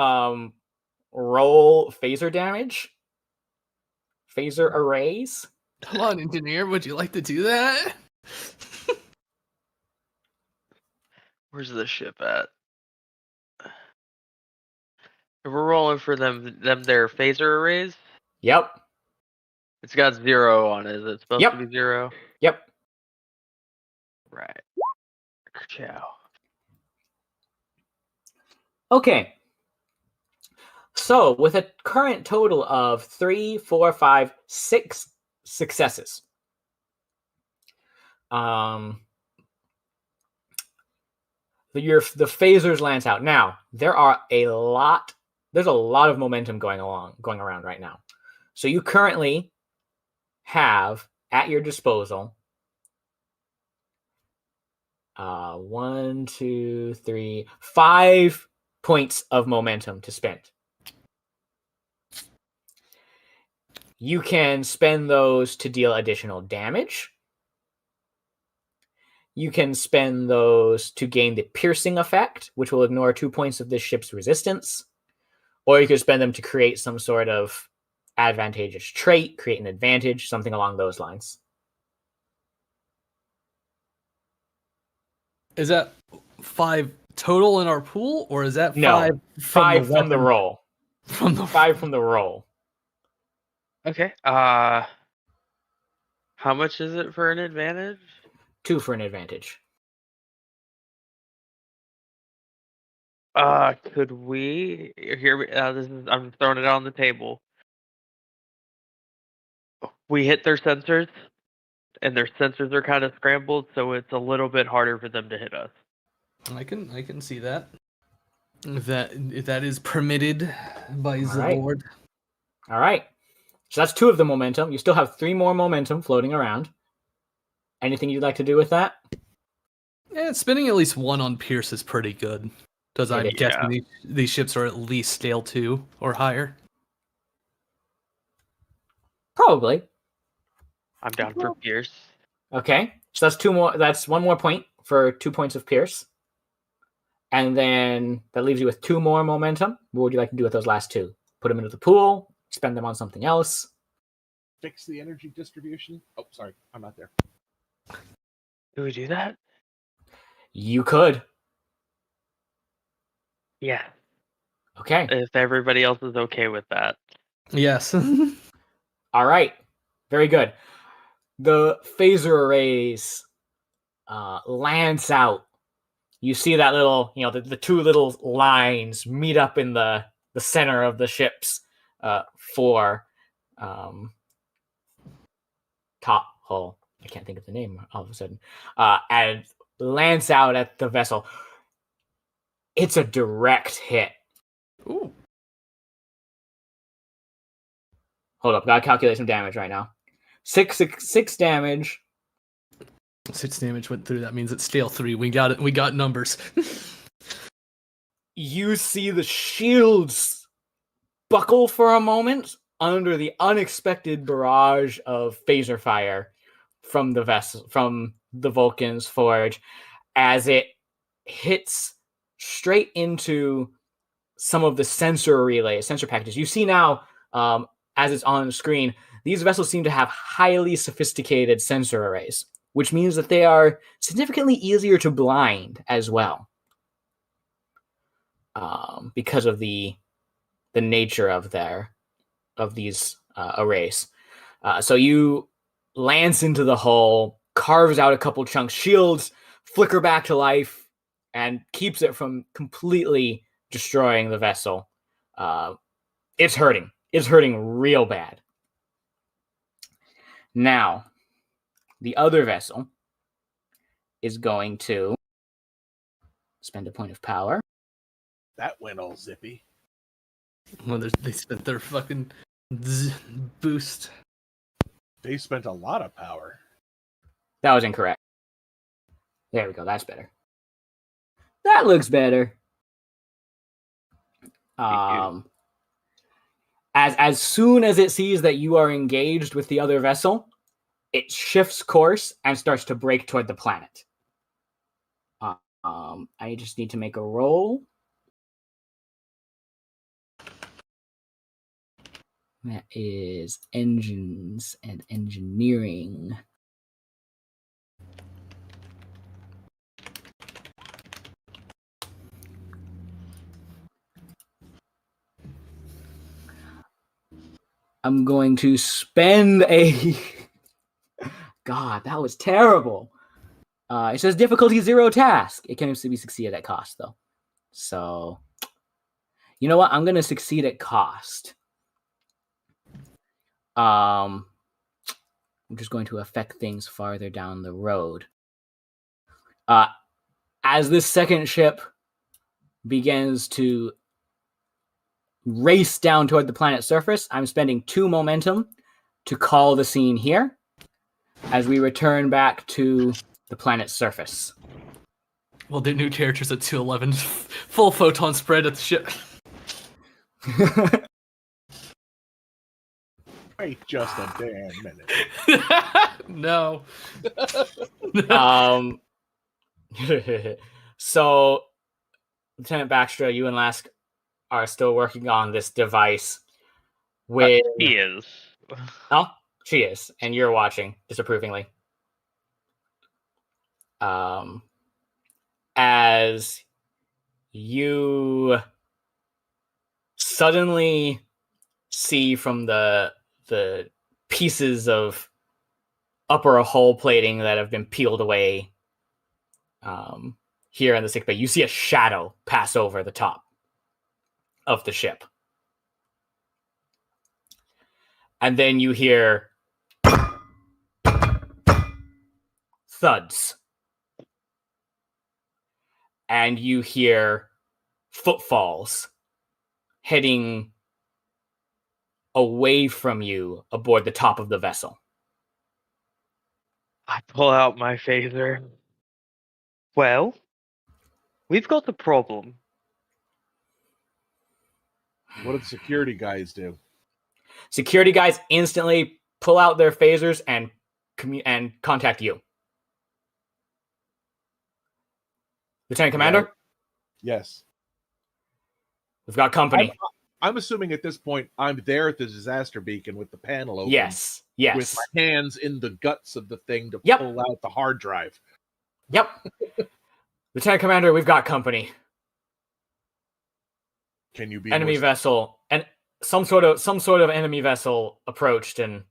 A: roll phaser damage? Phaser arrays?
B: Come on, engineer, would you like to do that?
C: Where's the ship at? If we're rolling for them their phaser arrays.
A: Yep.
C: It's got 0 on it. Is it supposed
A: Yep.
C: to be 0?
A: Yep.
C: Right. Ciao.
A: Okay. So, with a current total of 3, 4, 5, 6 successes, the phasers lance out. Now, there's a lot of momentum going around right now. So you currently have at your disposal 1, 2, 3, 5 points of momentum to spend. You can spend those to deal additional damage. You can spend those to gain the piercing effect, which will ignore 2 points of this ship's resistance. Or you could spend them to create some sort of advantageous trait, create an advantage, something along those lines.
B: Is that 5 total in our pool, or is that 5
A: No,
B: from
A: 5
B: the
A: from the
B: weapon?
A: roll.
B: From the
A: 5 from the roll.
C: Okay. How much is it for an advantage?
A: 2 for an advantage.
C: Could we I'm throwing it on the table. We hit their sensors, and their sensors are kind of scrambled, so it's a little bit harder for them to hit us.
B: I can see that. If that is permitted by the
A: right.
B: Lord.
A: All right. So that's 2 of the momentum. You still have 3 more momentum floating around. Anything you'd like to do with that?
B: Yeah, spending at least 1 on Pierce is pretty good. Because I'm guessing these ships are at least scale 2 or higher.
A: Probably.
C: I'm down for Pierce.
A: Okay. So that's 2 more. That's 1 more point for 2 points of Pierce. And then that leaves you with 2 more momentum. What would you like to do with those last 2? Put them into the pool? Spend them on something else?
D: Fix the energy distribution. Oh, sorry. I'm not there.
C: Do we do that?
A: You could.
C: Yeah.
A: Okay.
C: If everybody else is okay with that.
B: Yes.
A: All right. Very good. The phaser arrays lance out. You see that little, the 2 little lines meet up in the center of the ship's fore top hull. I can't think of the name all of a sudden. And lance out at the vessel. It's a direct hit.
B: Ooh.
A: Hold up, gotta calculate some damage right now. 6 damage.
B: 6 damage went through. That means it's scale 3. We got it. We got numbers.
A: You see the shields buckle for a moment, under the unexpected barrage of phaser fire from the vessel, from the Vulcan's forge, as it hits straight into some of the sensor relays, sensor packages. You see now, as it's on the screen, these vessels seem to have highly sophisticated sensor arrays, which means that they are significantly easier to blind as well, because of the nature of these arrays. So you lance into the hull, carves out a couple chunks, shields flicker back to life, and keeps it from completely destroying the vessel. It's hurting. It's hurting real bad. Now, the other vessel is going to spend a point of power.
D: That went all zippy.
B: Well, they spent their fucking boost.
D: They spent a lot of power.
A: That was incorrect. There we go. That's better. That looks better. As soon as it sees that you are engaged with the other vessel, it shifts course and starts to brake toward the planet. I just need to make a roll. That is engines and engineering. I'm going to spend a... God, that was terrible. It says difficulty 0 task. It can be succeeded at cost, though. So, you know what? I'm going to succeed at cost. I'm just going to affect things farther down the road. As this second ship begins to race down toward the planet's surface, I'm spending 2 momentum to call the scene here as we return back to the planet's surface.
B: Well, their new characters at 211, full photon spread at the ship.
D: Wait just a damn minute.
B: No.
A: So, Lieutenant Baxtra, you and Lask are still working on this device with...
C: He is.
A: Oh, she is, and you're watching disapprovingly. As you suddenly see from the pieces of upper hull plating that have been peeled away here in the sickbay, you see a shadow pass over the top of the ship. And then you hear thuds. And you hear footfalls heading away from you aboard the top of the vessel.
C: I pull out my phaser. Well, we've got a problem.
D: What did the security guys do?
A: Security guys instantly pull out their phasers and contact you. Lieutenant Commander?
D: Yes.
A: We've got company.
D: I'm assuming at this point I'm there at the disaster beacon with the panel open.
A: Yes.
D: With my hands in the guts of the thing to pull out the hard drive.
A: Yep. Lieutenant Commander, we've got company.
D: Can you be
A: enemy vessel, and some sort of enemy vessel approached, and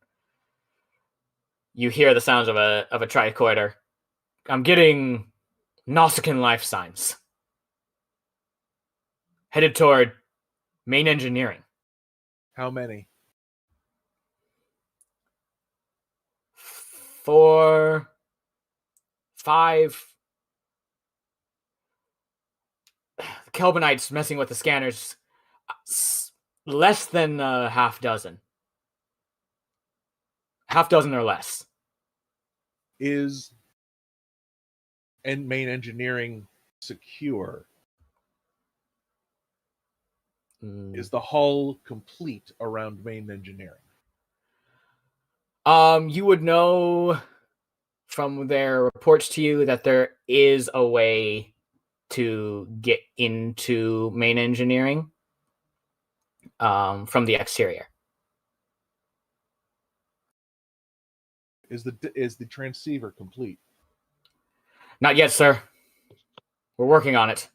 A: you hear the sounds of a tricorder. I'm getting Nausicaan life signs. Headed toward main engineering.
D: How many?
A: 4, 5. The Kelvinites messing with the scanners. Less than half dozen. Half dozen or less.
D: Is main engineering secure? Is the hull complete around main engineering?
A: You would know from their reports to you that there is a way to get into main engineering from the exterior.
D: Is the transceiver complete?
A: Not yet, sir. We're working on it.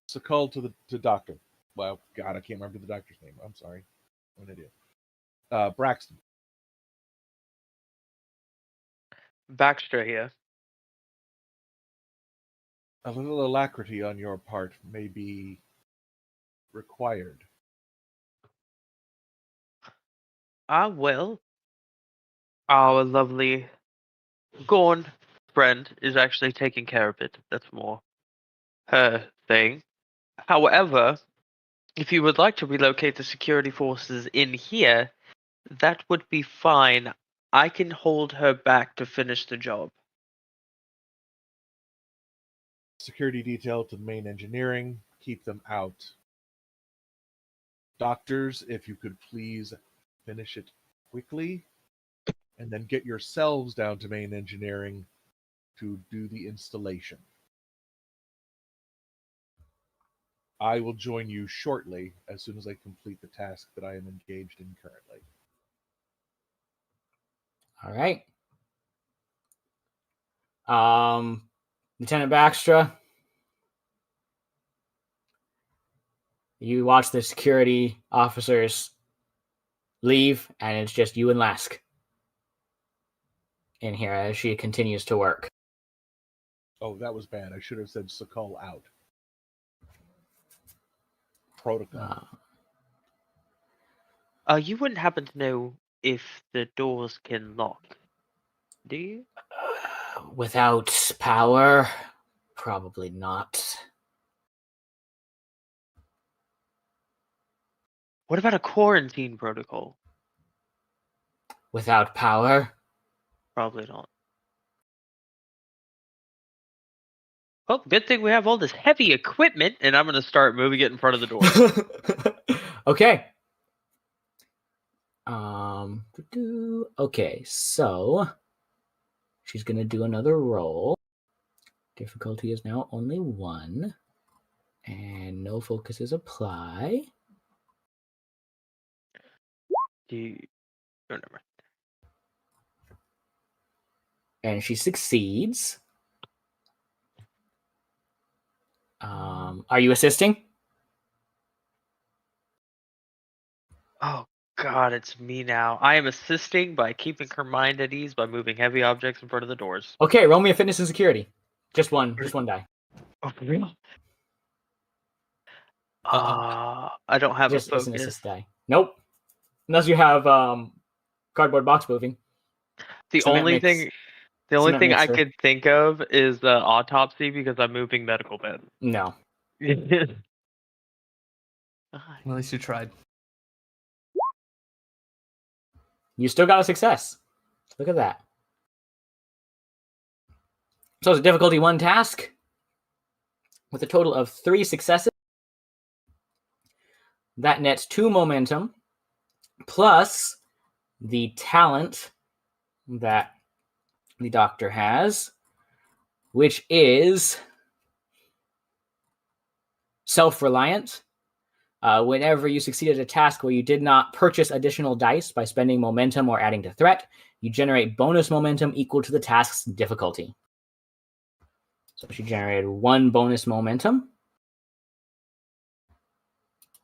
D: So call to doctor. Well, God, I can't remember the doctor's name. I'm sorry. I'm an idiot. Braxton.
C: Baxtra here.
D: A little alacrity on your part may be required.
C: Well, our lovely Gorn friend is actually taking care of it. That's more her thing. However, if you would like to relocate the security forces in here, that would be fine. I can hold her back to finish the job.
D: Security detail to the main engineering. Keep them out. Doctors, if you could please finish it quickly, and then get yourselves down to main engineering to do the installation. I will join you shortly as soon as I complete the task that I am engaged in currently.
A: All right. Lieutenant Baxtra, you watch the security officers leave, and it's just you and Lask in here as she continues to work.
D: Oh, that was bad. I should have said Sakal out. Protocol.
C: You wouldn't happen to know if the doors can lock, do you?
A: Without power, probably not.
C: What about a quarantine protocol?
A: Without power?
C: Probably not. Well, good thing we have all this heavy equipment, and I'm going to start moving it in front of the door.
A: Okay. Okay, so she's gonna do another roll. Difficulty is now only 1, and no focuses apply.
C: Never.
A: And she succeeds. Are you assisting?
C: Oh God, it's me now. I am assisting by keeping her mind at ease by moving heavy objects in front of the doors.
A: Okay, roll me a fitness and security. Just one die.
C: Oh, for real? I don't have
A: Just
C: a
A: it's an
C: focus.
A: assist die. Nope. Unless you have cardboard box moving.
C: The only thing I
A: her.
C: could think of is autopsy because I'm moving medical bed.
A: No.
B: At least you tried.
A: You still got a success. Look at that. So it's a difficulty 1 task with a total of 3 successes. That nets 2 momentum plus the talent that the doctor has, which is self-reliant. Whenever you succeed at a task where you did not purchase additional dice by spending momentum or adding to threat, you generate bonus momentum equal to the task's difficulty. So she generated 1 bonus momentum,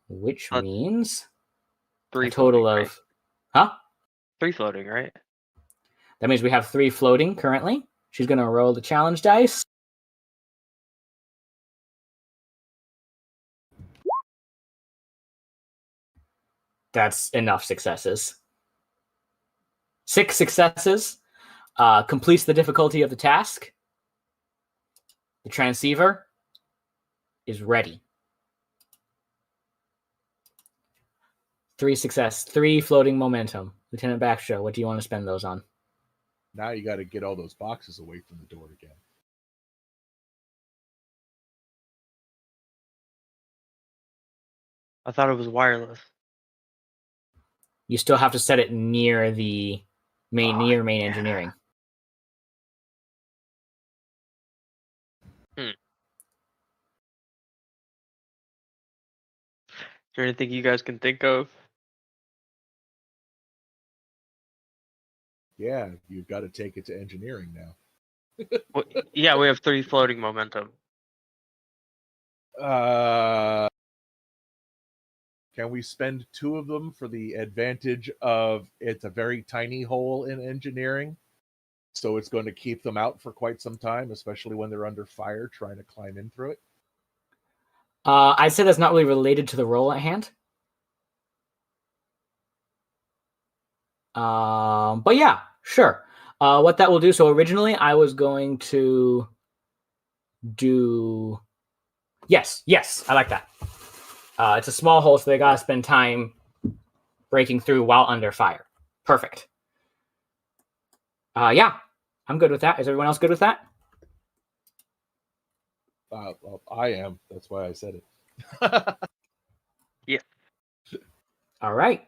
A: which means
C: 3
A: a total
C: floating,
A: of...
C: right?
A: Huh?
C: 3 floating, right?
A: That means we have 3 floating currently. She's going to roll the challenge dice. That's enough successes. 6 successes completes the difficulty of the task. The transceiver is ready. 3 success, 3 floating momentum. Lieutenant Baxtra, what do you want to spend those on?
D: Now you got to get all those boxes away from the door again.
C: I thought it was wireless.
A: You still have to set it near the main
C: Yeah.
A: engineering.
C: Is there anything you guys can think of?
D: Yeah, you've got to take it to engineering now.
C: Well, yeah, we have 3 floating momentum.
D: Can we spend 2 of them for the advantage of it's a very tiny hole in engineering? So it's going to keep them out for quite some time, especially when they're under fire trying to climb in through it.
A: I'd say that's not really related to the role at hand. But yeah, sure. What that will do, so originally I was going to do... Yes, I like that. It's a small hole, so they gotta spend time breaking through while under fire. Perfect. Yeah, I'm good with that. Is everyone else good with that?
D: Well, I am. That's why I said it.
C: Yeah.
A: All right.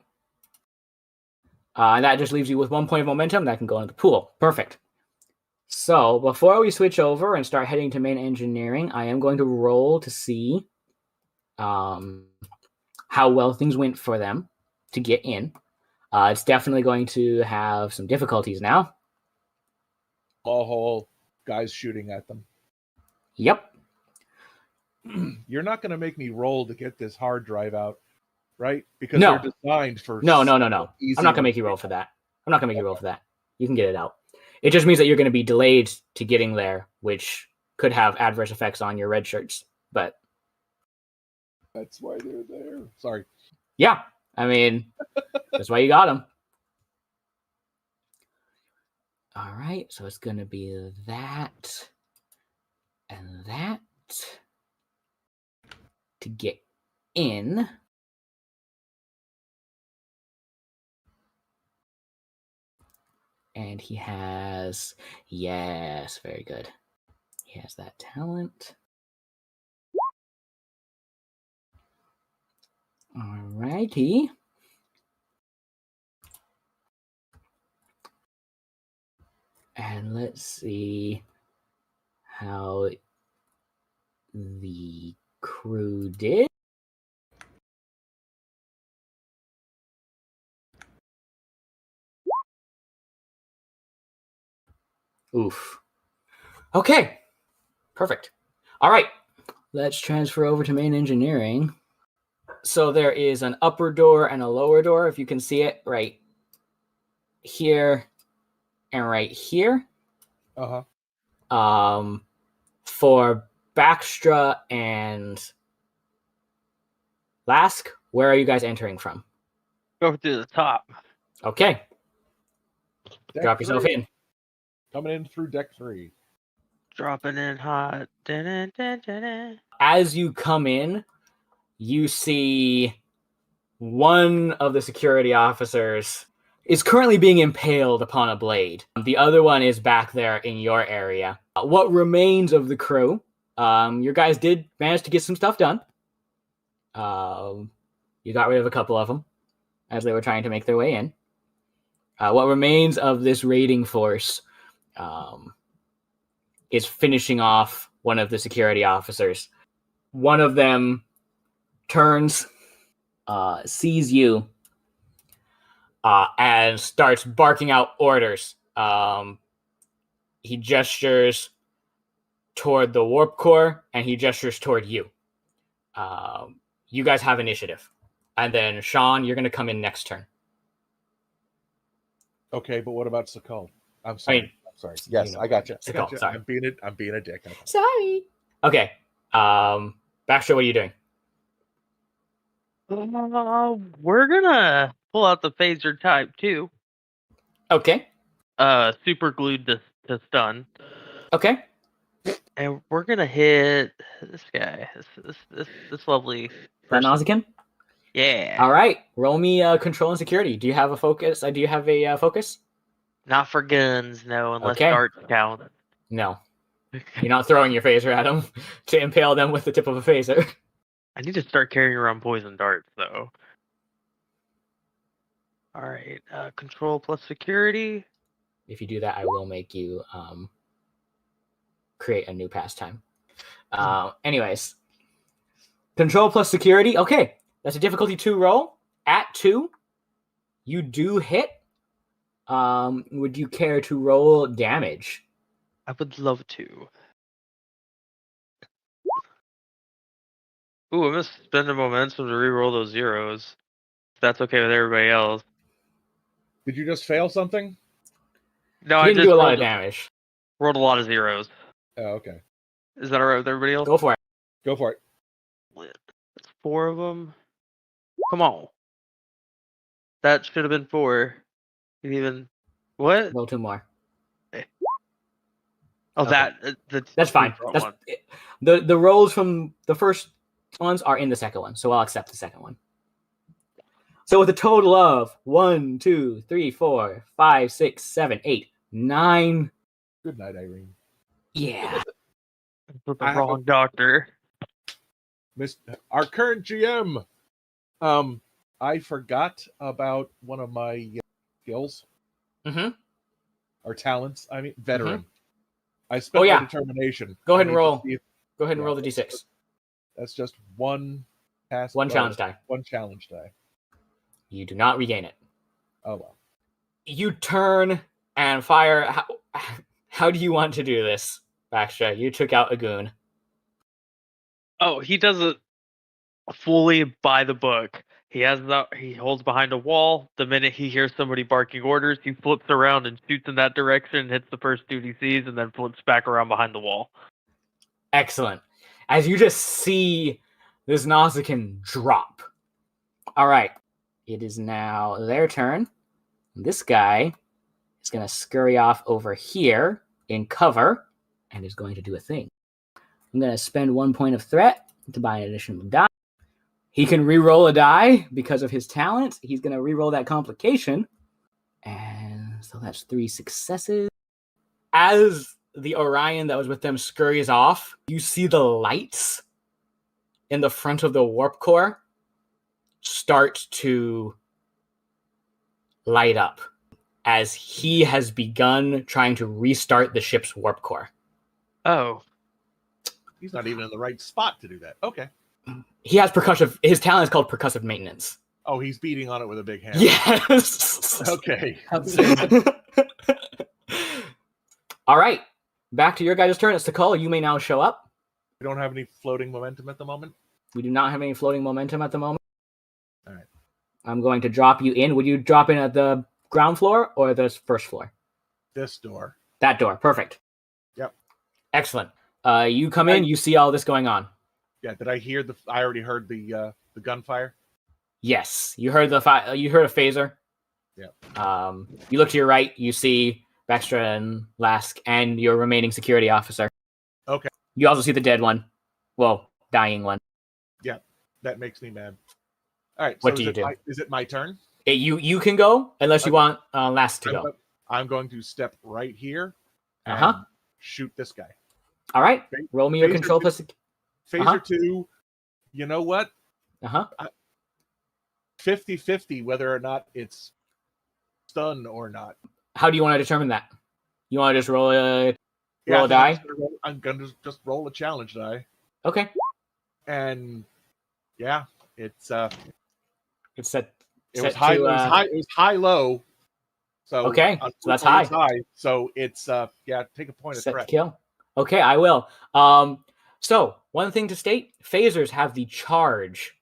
A: And that just leaves you with 1 point of momentum that can go into the pool. Perfect. So before we switch over and start heading to main engineering, I am going to roll to see how well things went for them to get in. It's definitely going to have some difficulties now.
D: Small hole, guys shooting at them.
A: Yep.
D: You're not going to make me roll to get this hard drive out, right? Because
A: No.
D: they're designed for...
A: No.
D: easy
A: I'm not going to make you roll for that. You can get it out. It just means that you're going to be delayed to getting there, which could have adverse effects on your red shirts. But
D: that's why they're there. Sorry.
A: Yeah, I mean, that's why you got them. All right, so it's going to be that and that to get in. And he has, yes, very good. He has that talent. All righty. And let's see how the crew did. Oof. Okay. Perfect. All right. Let's transfer over to main engineering. So there is an upper door and a lower door, if you can see it, right here and right here.
D: Uh-huh.
A: For Baxtra and Lask, where are you guys entering from?
C: Go to the top.
A: Okay.
D: Deck
A: Drop yourself
D: 3.
A: in.
D: Coming in through deck 3.
C: Dropping in hot. Dun-dun-dun-dun-dun.
A: As you come in, you see one of the security officers is currently being impaled upon a blade. The other one is back there in your area. What remains of the crew, your guys did manage to get some stuff done. You got rid of a couple of them as they were trying to make their way in. What remains of this raiding force is finishing off one of the security officers. One of them turns, sees you, and starts barking out orders. He gestures toward the warp core, and he gestures toward you. You guys have initiative. And then, Sean, you're going to come in next turn.
D: Okay, but what about Sakal? I'm sorry.
A: I'm
D: sorry. Yes, I got you.
A: Sakal, sorry.
D: I'm being a dick.
A: Sorry. Okay. Baxter, what are you doing?
C: We're gonna pull out the phaser type too.
A: Okay.
C: Super glued to stun.
A: Okay.
C: And we're gonna hit this guy. This lovely
A: That
C: person.
A: Nausicaan?
C: Yeah.
A: All right. Roll me control and security. Do you have a focus? Do you have a focus?
C: Not for guns, no, unless
A: Okay.
C: darts count.
A: No. You're not throwing your phaser at them to impale them with the tip of a phaser.
C: I need to start carrying around poison darts, though. All right, control plus security.
A: If you do that, I will make you create a new pastime. Anyways, control plus security. Okay, that's a difficulty 2 roll. At 2, you do hit. Would you care to roll damage?
C: I would love to. Ooh, I'm gonna spend a momentum to re-roll those zeros. If that's okay with everybody else.
D: Did you just fail something?
C: No,
A: You
C: I
A: didn't
C: just
A: do a lot of damage.
C: rolled a lot of zeros.
D: Oh, okay.
C: Is that alright with everybody else?
A: Go for it.
D: Go for it.
C: That's 4 of them. Come on. That should have been 4. Even what?
A: Roll 2 more.
C: Oh,
A: Okay.
C: that's
A: fine. That's the rolls from the first ones are in the second one, so I'll accept the second one. So with a total of 1, 2, 3, 4, 5, 6, 7, 8, 9.
D: Good night, Irene.
A: Yeah.
C: the wrong doctor.
D: Our current GM. I forgot about one of my skills.
A: Mm-hmm.
D: Or talents. I mean, veteran. I spent my determination.
A: Go ahead and roll.
D: Go
A: ahead and roll the d6.
D: That's just one pass.
A: One challenge die.
D: One challenge die.
A: You do not regain it.
D: Oh well.
A: You turn and fire. How do you want to do this, Baxtra? You took out a goon.
C: Oh, he does it fully by the book. He holds behind a wall. The minute he hears somebody barking orders, he flips around and shoots in that direction, hits the first dude he sees, and then flips back around behind the wall.
A: Excellent. As you just see this Nausicaan drop. All right. It is now their turn. This guy is going to scurry off over here in cover and is going to do a thing. I'm going to spend 1 point of threat to buy an additional die. He can re-roll a die because of his talent. He's going to re-roll that complication. And so that's 3 successes. As the Orion that was with them scurries off, you see the lights in the front of the warp core start to light up as he has begun trying to restart the ship's warp core.
C: Oh.
D: He's not even in the right spot to do that. Okay.
A: He has percussive. His talent is called percussive maintenance.
D: Oh, he's beating on it with a big hammer.
A: Yes.
D: Okay.
A: All right. Back to your guys' turn. It's Takala. You may now show up.
D: We don't have any floating momentum at the moment.
A: We do not have any floating momentum at the moment.
D: All right.
A: I'm going to drop you in. Would you drop in at the ground floor or the first floor?
D: This door.
A: That door. Perfect.
D: Yep.
A: Excellent. You come in. You see all this going on.
D: Yeah. Did I hear I already heard the gunfire.
A: Yes. You heard you heard a phaser.
D: Yeah.
A: You look to your right. You see Baxtra and Lask and your remaining security officer.
D: Okay.
A: You also see the dead one. Well, dying one.
D: Yeah. That makes me mad. All right.
A: What do you do?
D: Is it my turn?
A: You can go unless you want Lask to go.
D: I'm going to step right here and shoot this guy.
A: All right. Roll me your control plus.
D: Phaser 2. You know what? 50-50 whether or not it's stun or not.
A: How do you want to determine that? You want to just roll a die?
D: I'm going to just roll a challenge die.
A: Okay.
D: And yeah, it's set. It was high low. So
A: okay, so that's high.
D: So it's take a point of threat.
A: Kill. Okay, I will. So one thing to state: phasers have the charge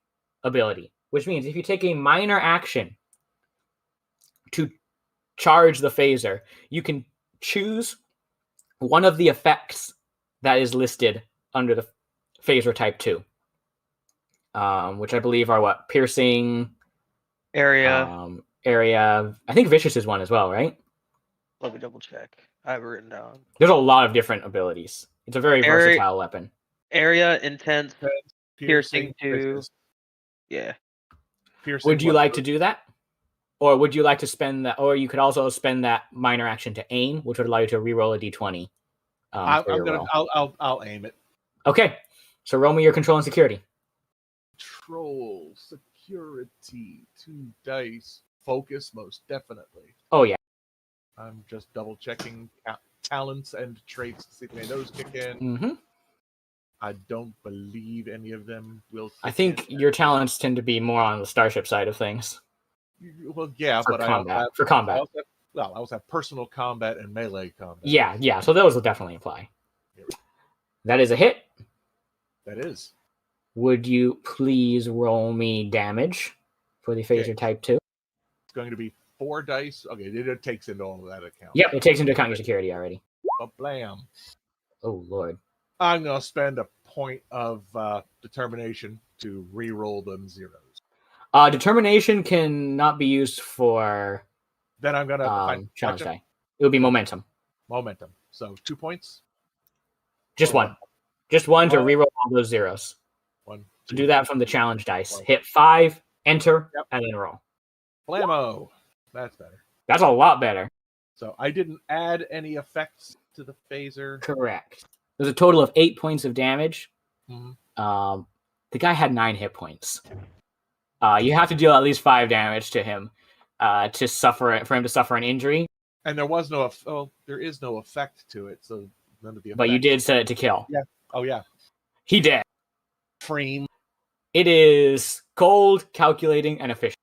A: ability, which means if you take a minor action to charge the phaser, you can choose one of the effects that is listed under the phaser type 2, which I believe are what? Piercing,
C: area.
A: I think vicious is one as well, right?
C: Let me double check. I have it written down.
A: There's a lot of different abilities. It's a very versatile weapon.
C: Area, intense, piercing 2. Yeah.
D: Piercing
A: would you like to do that? Or would you like to spend that? Or you could also spend that minor action to aim, which would allow you to re-roll a d20.
D: I'll aim it.
A: Okay. So roll me your control and security.
D: control, security, 2 dice, focus, most definitely.
A: Oh yeah.
D: I'm just double checking talents and traits to see if any of those kick in.
A: Mm-hmm.
D: I don't believe any of them will kick
A: I think
D: in.
A: your talents tend to be more on the starship side of things.
D: Well, yeah,
A: For
D: but
A: combat.
D: I
A: For combat.
D: I also have personal combat and melee combat.
A: Yeah. So those will definitely apply. That is a hit.
D: That is.
A: Would you please roll me damage for the phaser type 2?
D: It's going to be 4 dice. Okay, it takes into all of that account.
A: Yep, it takes into account your security already.
D: Blam.
A: Oh, Lord.
D: I'm going to spend a point of determination to re-roll them zeros.
A: Determination cannot be used for
D: Then I'm going to
A: challenge die. It would be momentum.
D: Momentum. So 2 points?
A: Just
D: Or
A: one. Just one to
D: One.
A: re-roll all those zeros.
D: 1,
A: So
D: 2,
A: do that from the challenge dice.
D: 1.
A: Hit 5, enter,
D: Yep.
A: and then roll.
D: Blammo. That's better.
A: That's a lot better.
D: So I didn't add any effects to the phaser.
A: Correct. There's a total of 8 points of damage.
D: Mhm.
A: The guy had 9 hit points. You have to deal at least 5 damage to him for him to suffer an injury.
D: And there was no there is no effect to it, so none of the effects.
A: But you did set it to kill.
D: Yeah. Oh yeah.
A: He did.
D: Frame.
A: It is cold, calculating, and efficient.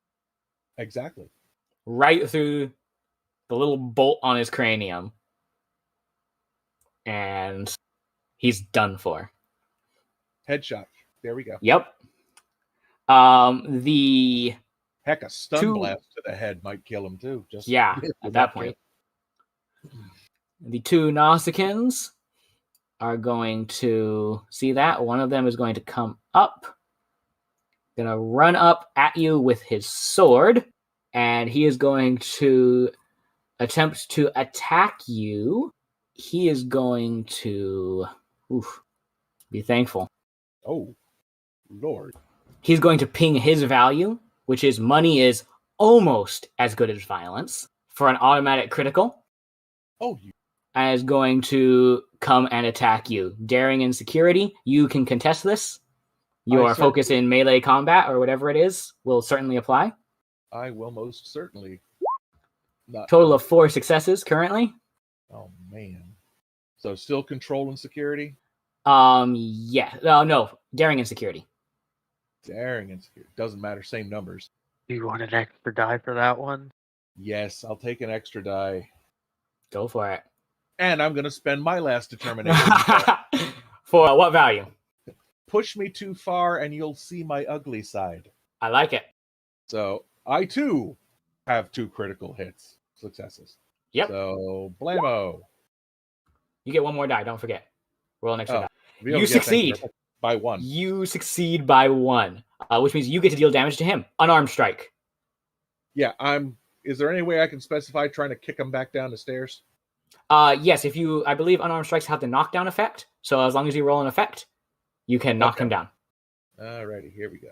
D: Exactly.
A: Right through the little bolt on his cranium. And he's done for.
D: Headshot. There we go.
A: Yep. The
D: Heck, a stun
A: 2
D: blast to the head might kill him too.
A: at that point. The 2 Nausicaans are going to see that. One of them is going to come up. Gonna run up at you with his sword. And he is going to attempt to attack you. He is going to be thankful.
D: Oh, Lord.
A: He's going to ping his value, which is money is almost as good as violence, for an automatic critical.
D: Oh, you.
A: And is going to come and attack you. Daring and security, you can contest this. Your focus in melee combat or whatever it is will certainly apply.
D: I will most certainly.
A: Total of 4 successes currently.
D: Oh man. So still control and security?
A: Yeah. No, daring and security.
D: Daring and security. Doesn't matter, same numbers.
C: Do you want an extra die for that one?
D: Yes, I'll take an extra die.
A: Go for it.
D: And I'm going to spend my last determination.
A: For what value?
D: Push me too far and you'll see my ugly side.
A: I like it.
D: So I too have 2 critical successes.
A: Yep.
D: So blammo.
A: You get 1 more die. Don't forget. Roll an extra die.
D: You
A: succeed
D: by 1.
A: You succeed by 1, which means you get to deal damage to him. Unarmed strike.
D: Yeah, Is there any way I can specify trying to kick him back down the stairs?
A: Yes, I believe unarmed strikes have the knockdown effect. So as long as you roll an effect, you can knock him down.
D: Alrighty, here we go.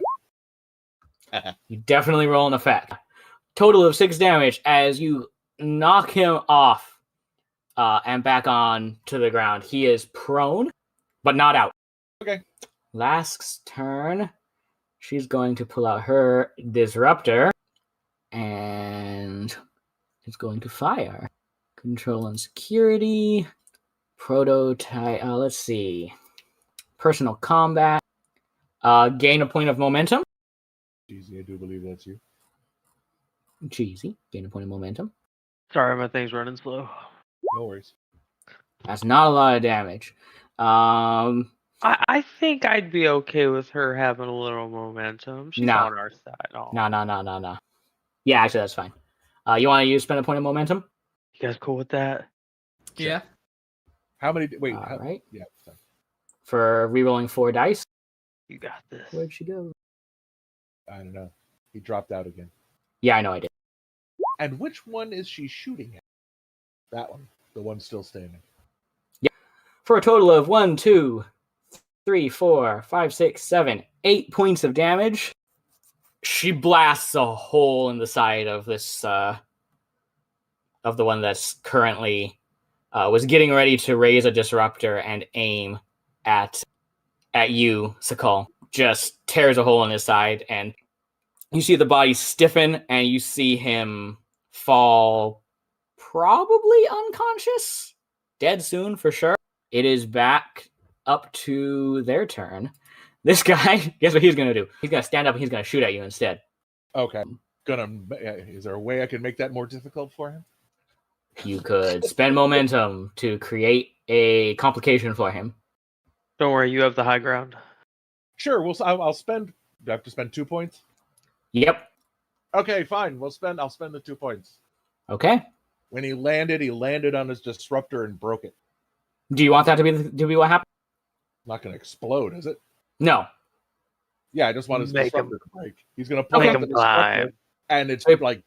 A: You definitely roll an effect. Total of 6 damage as you knock him off and back on to the ground. He is prone, but not out.
D: Okay.
A: Lask's turn. She's going to pull out her disruptor and is going to fire. Control and security. Prototype. Let's see. Personal combat. Gain a point of momentum.
D: Cheesy, I do believe that's you.
A: Cheesy. Gain a point of momentum.
C: Sorry, my thing's running slow.
D: No worries.
A: That's not a lot of damage.
C: I think I'd be okay with her having a little momentum. She's on our side. Oh.
A: No. Yeah, actually, that's fine. You want to spend a point of momentum?
C: You guys cool with that?
B: Yeah.
D: How many? Wait.
A: All right.
D: Yeah. Sorry.
A: For rerolling 4 dice.
C: You got this.
A: Where'd she go?
D: I don't know. He dropped out again.
A: Yeah, I know I did.
D: And which one is she shooting at? That one. The one still standing.
A: Yeah. For a total of 1, 2, 3, 4, 5, 6, 7, 8 points of damage. She blasts a hole in the side of this, of the one that's currently, was getting ready to raise a disruptor and aim at you, Sakal. just tears a hole in his side, and you see the body stiffen, and you see him fall, probably unconscious, dead soon for sure. It is back up to their turn. This guy, guess what he's gonna do? He's gonna stand up and he's gonna shoot at you instead.
D: Okay. Is there a way I can make that more difficult for him?
A: You could spend momentum to create a complication for him.
C: Don't worry, you have the high ground.
D: Sure. I'll spend. Do I have to spend 2 points?
A: Yep.
D: Okay, fine. I'll spend the 2 points.
A: Okay.
D: When he landed on his disruptor and broke it.
A: Do you want that to be what happened?
D: Not going to explode, is it?
A: No.
D: Yeah, I just want his
C: Make
D: disruptor to break. He's going to pull
A: Okay.
D: out the disruptor, and it's
A: Wait.
D: like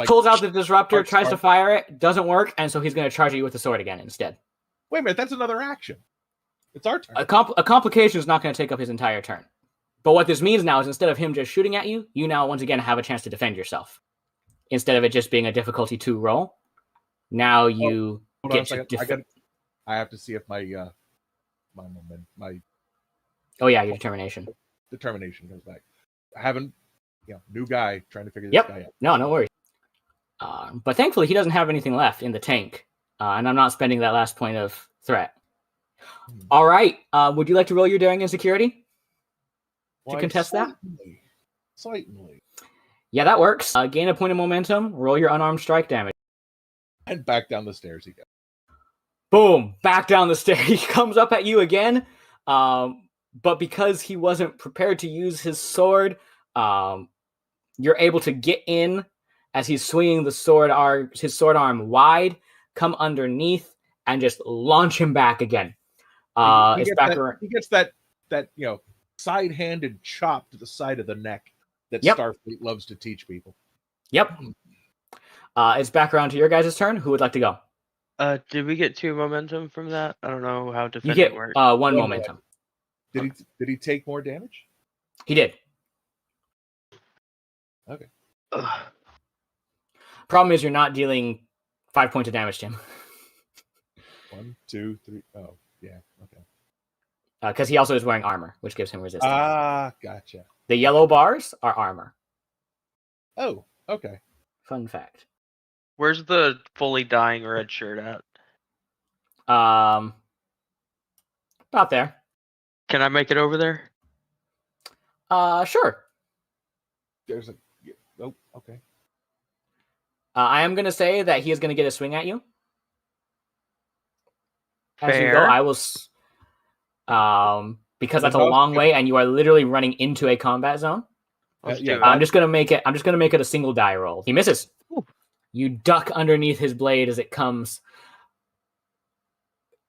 A: Pulls out the disruptor,
D: Spark,
A: tries to
D: spark.
A: fire it, doesn't work, and so he's going to charge at you with the sword again instead.
D: Wait a minute, that's another action. It's our turn.
A: A complication is not going to take up his entire turn. But what this means now is instead of him just shooting at you, you now once again have a chance to defend yourself. Instead of it just being a difficulty 2 roll, now you
D: Hold on a
A: get to
D: second.
A: defend.
D: I have to see if my
A: Oh yeah, your determination.
D: determination comes back. I haven't, new guy trying to figure this
A: Yep.
D: guy out.
A: No worries. But thankfully, he doesn't have anything left in the tank, and I'm not spending that last point of threat. All right. Would you like to roll your daring and security?
D: Why,
A: contest that?
D: Certainly.
A: Yeah, that works. Gain a point of momentum. Roll your unarmed strike damage.
D: And back down the stairs he goes.
A: Boom! Back down the stairs. He comes up at you again. But because he wasn't prepared to use his sword, you're able to get in as he's swinging his sword arm wide, come underneath, and just launch him back again.
D: He gets that side-handed chop to the side of the neck that
A: Yep.
D: Starfleet loves to teach people.
A: Yep. It's back around to your guys' turn. Who would like to go?
C: Did we get 2 momentum from that? I don't know how
A: You
C: defending
A: get
C: works.
A: one momentum.
D: Did he take more damage?
A: He did.
D: Okay.
C: Ugh.
A: Problem is you're not dealing 5 points of damage to him.
D: 1, 2, 3. Oh, yeah. Okay.
A: Because he also is wearing armor, which gives him resistance.
D: Gotcha.
A: The yellow bars are armor.
D: Oh, okay.
A: Fun fact.
C: Where's the fully dying red shirt at?
A: About there.
C: Can I make it over there?
A: Sure.
D: There's a. Oh, okay.
A: I am going to say that he is going to get a swing at you. As you go,
C: Fair.
A: I will. Because that's a long way, and you are literally running into a combat zone.
C: Let's
D: yeah,
C: do it.
A: I'm just gonna make it a single die roll. He misses.
C: Ooh.
A: You duck underneath his blade as it comes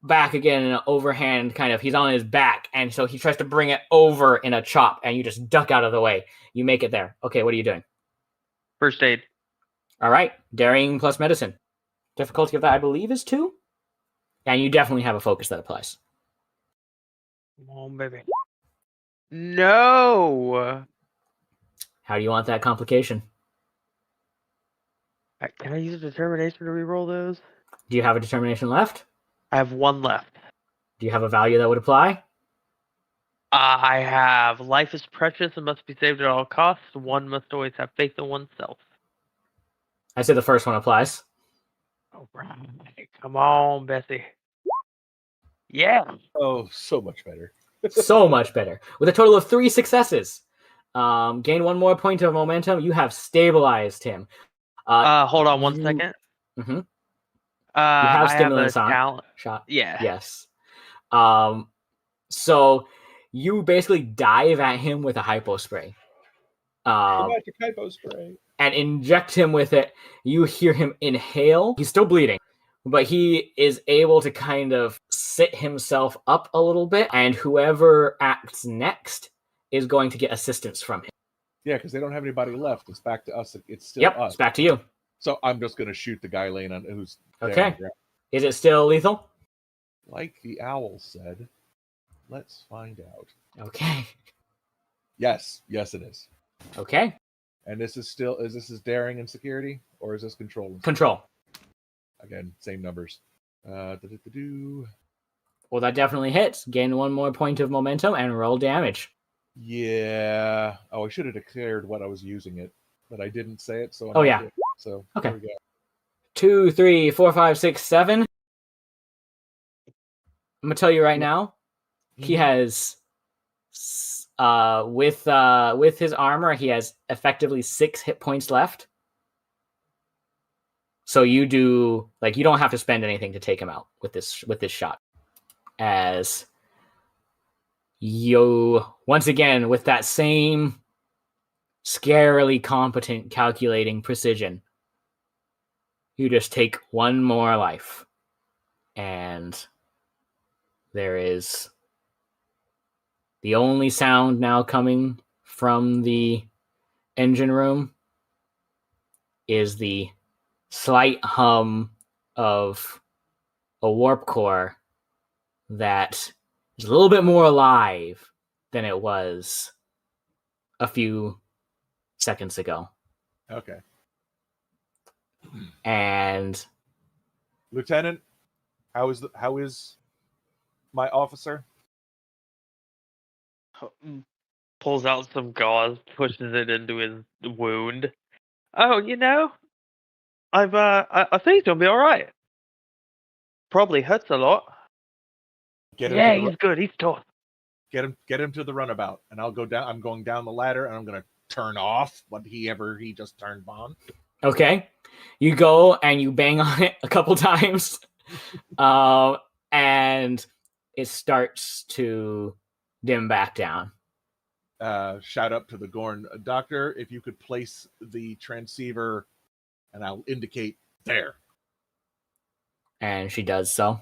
A: back again in an overhand kind of. He's on his back, and so he tries to bring it over in a chop, and you just duck out of the way. You make it there. Okay, what are you doing?
C: First aid.
A: All right, daring plus medicine. Difficulty of that, I believe, is 2, and you definitely have a focus that applies.
C: Come on, baby. No.
A: How do you want that complication?
C: Can I use a determination to reroll those?
A: Do you have a determination left?
C: I have 1 left.
A: Do you have a value that would apply?
C: I have life is precious and must be saved at all costs. One must always have faith in oneself.
A: I say the first one applies.
C: All right. Come on, Bessie. Yeah.
D: Oh, so much better.
A: So much better. With a total of 3 successes. Gain 1 more point of momentum. You have stabilized him.
C: Hold on 1 second.
A: Mhm. You
C: I
A: have
C: have a
A: stimulants on.
C: talent.
A: Shot.
C: Yeah.
A: Yes. So you basically dive at him with a hypo spray.
D: Magic hypo spray.
A: And inject him with it. You hear him inhale. He's still bleeding, but he is able to kind of sit himself up a little bit, and whoever acts next is going to get assistance from him.
D: Yeah, because they don't have anybody left. It's back to us. It's still
A: Yep,
D: us.
A: it's back to you.
D: So I'm just going to shoot the guy laying on who's there
A: Okay.
D: on the ground.
A: Is it still lethal?
D: Like the owl said, let's find out.
A: Okay.
D: Yes, it is.
A: Okay.
D: And this is daring and security, or is this control? And
A: Control.
D: Again, same numbers.
A: Well, that definitely hits. Gain 1 more point of momentum and roll damage.
D: Yeah. Oh, I should have declared what I was using it, but I didn't say it, so
A: Oh, yeah.
D: did. So
A: Okay.
D: there we go.
A: 2, 3, 4, 5, 6, 7. I'm gonna tell you right now, he
D: Mhm.
A: has with his armor, he has effectively 6 hit points left. So you don't have to spend anything to take him out with this shot. As you once again with that same scarily competent calculating precision, you just take one more life. And there is the only sound now coming from the engine room is the slight hum of a warp core that is a little bit more alive than it was a few seconds ago.
D: Okay.
A: And
D: Lieutenant, how is my officer?
C: Pulls out some gauze, pushes it into his wound. Oh, I think he's gonna be all right. Probably hurts a lot.
D: Get him
C: Yeah,
D: to the
C: he's good. He's tough.
D: get him to the runabout, and I'll go down. I'm going down the ladder, and I'm going to turn off what he just turned on.
A: okay, you go and you bang on it a couple times, and it starts to dim back down.
D: Shout out to the Gorn doctor, if you could place the transceiver, and I'll indicate there.
A: And she does so.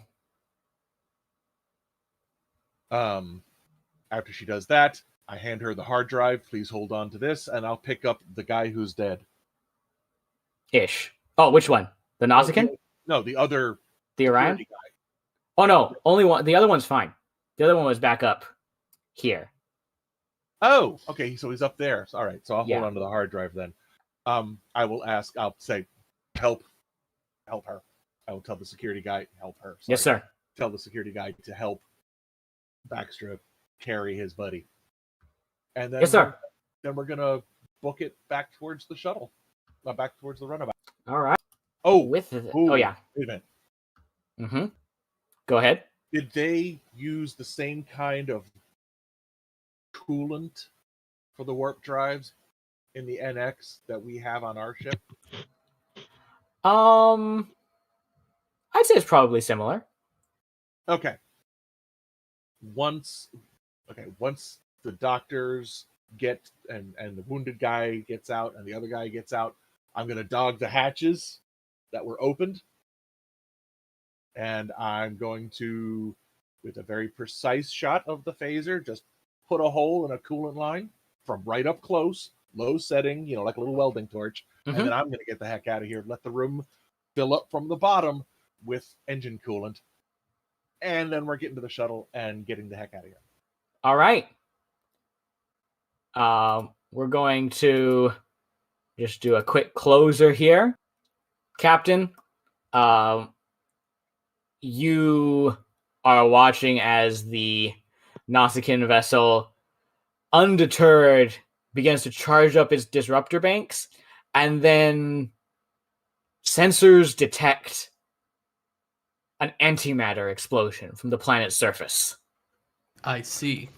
D: After she does that, I hand her the hard drive. Please hold on to this, and I'll pick up the guy who's dead.
A: Ish. Oh, which one? The Nausicaan?
D: No, the other
A: The Orion?
D: security guy.
A: Oh no, only one. The other one's fine. The other one was back up here.
D: Oh, okay. So he's up there. All right. So I'll
A: Yeah.
D: hold on to the hard drive then. I will ask. I'll say, help her. I will tell the security guy, help her. Sorry.
A: Yes, sir.
D: Tell the security guy to help Baxtra carry his buddy. And then
A: Yes, sir.
D: We're gonna book it back towards the shuttle, back towards the runabout.
A: All right.
D: Oh,
A: Oh yeah.
D: Wait a minute.
A: Mm-hmm. Go ahead.
D: Did they use the same kind of coolant for the warp drives in the NX that we have on our ship?
A: I'd say it's probably similar.
D: Okay. Once the doctors get and the wounded guy gets out and the other guy gets out, I'm gonna dog the hatches that were opened, and I'm going to, with a very precise shot of the phaser, just put a hole in a coolant line from right up close, low setting, like a little welding torch, and then I'm gonna get the heck out of here, let the room fill up from the bottom with engine coolant, and then we're getting to the shuttle and getting the heck out of here.
A: All right. We're going to just do a quick closer here. Captain, you are watching as the Nausicaan vessel, undeterred, begins to charge up its disruptor banks, and then sensors detect an antimatter explosion from the planet's surface.
B: I see.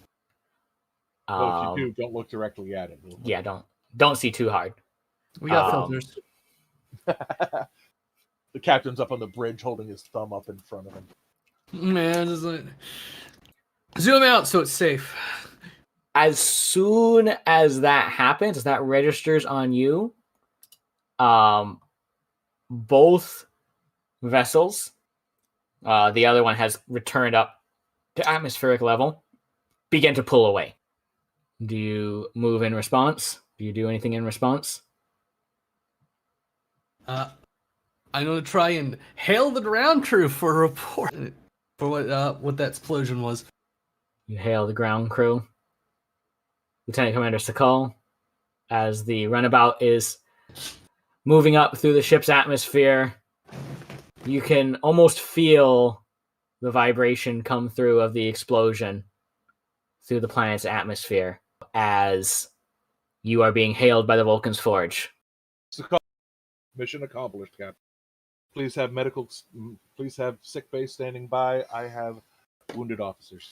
D: Well, if you do, don't look directly at it.
A: Yeah, don't see too hard.
B: We got filters.
D: The captain's up on the bridge holding his thumb up in front of him.
B: Man, just like... zoom out so it's safe.
A: As soon as that happens, as that registers on you, both vessels, the other one has returned up to atmospheric level, begin to pull away. Do you move in response? Do you do anything in response?
B: I'm gonna try and hail the ground crew for a report for what that explosion was.
A: You hail the ground crew. Lieutenant Commander Sakal, as the runabout is moving up through the ship's atmosphere, you can almost feel the vibration come through of the explosion through the planet's atmosphere as you are being hailed by the Vulcan's Forge.
D: Mission accomplished, Captain. Please have sick bay standing by. I have wounded officers.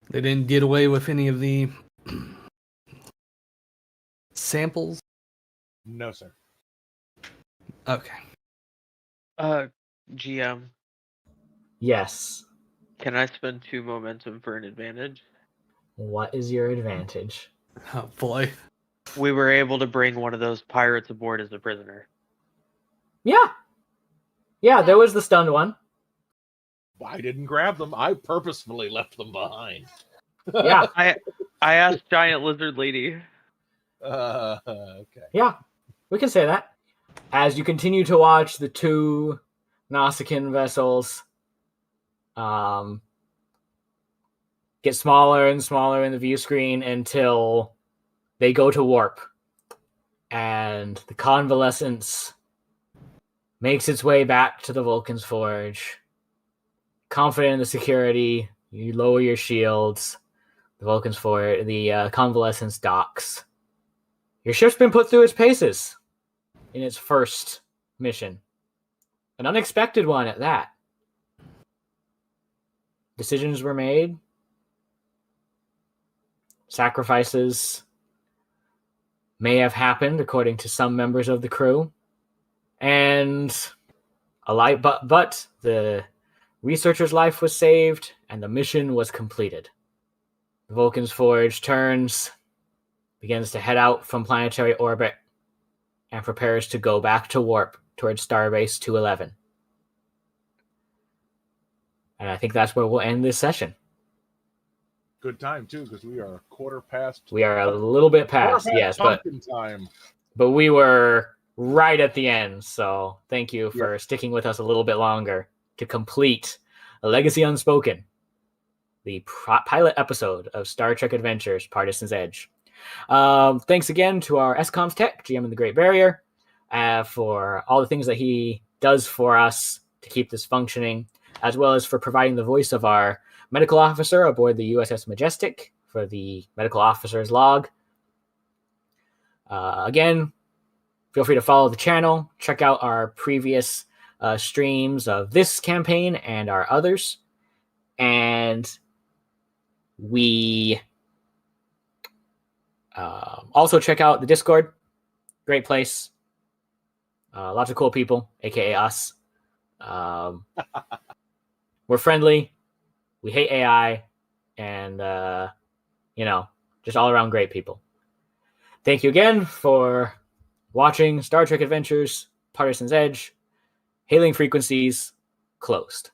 B: They didn't get away with any of the samples?
D: No, sir.
B: Okay.
C: GM,
A: Yes.
C: can I spend 2 momentum for an advantage?
A: What is your advantage?
B: Oh boy.
C: We were able to bring one of those pirates aboard as a prisoner.
A: Yeah. Yeah, there was the stunned one.
D: I didn't grab them. I purposefully left them behind.
A: Yeah.
C: I asked Giant Lizard Lady.
D: Okay.
A: Yeah, we can say that. As you continue to watch the 2 Nausicaan vessels get smaller and smaller in the view screen until they go to warp. And the convalescence makes its way back to the Vulcan's Forge. Confident in the security, you lower your shields. The Vulcan's Forge, the convalescence docks. Your ship's been put through its paces in its first mission. An unexpected one at that. Decisions were made. Sacrifices may have happened, according to some members of the crew. And but the researcher's life was saved, and the mission was completed. The Vulcan's Forge turns, begins to head out from planetary orbit, and prepares to go back to warp towards Starbase 211. And I think that's where we'll end this session.
D: Good time too, because we are a quarter past.
A: We are a little bit past, yes, but
D: time.
A: But we were right at the end, so thank you for sticking with us a little bit longer to complete A Legacy Unspoken, the pilot episode of Star Trek Adventures, Partisan's Edge. Thanks again to our SCOMS Tech, GM in the Great Barrier, for all the things that he does for us to keep this functioning, as well as for providing the voice of our medical officer aboard the USS Majestic for the medical officer's log. Again, feel free to follow the channel. Check out our previous streams of this campaign and our others. And we also check out the Discord. Great place. Lots of cool people, aka us. We're friendly. We hate AI. And, just all around great people. Thank you again for watching Star Trek Adventures, Partisan's Edge. Hailing frequencies closed.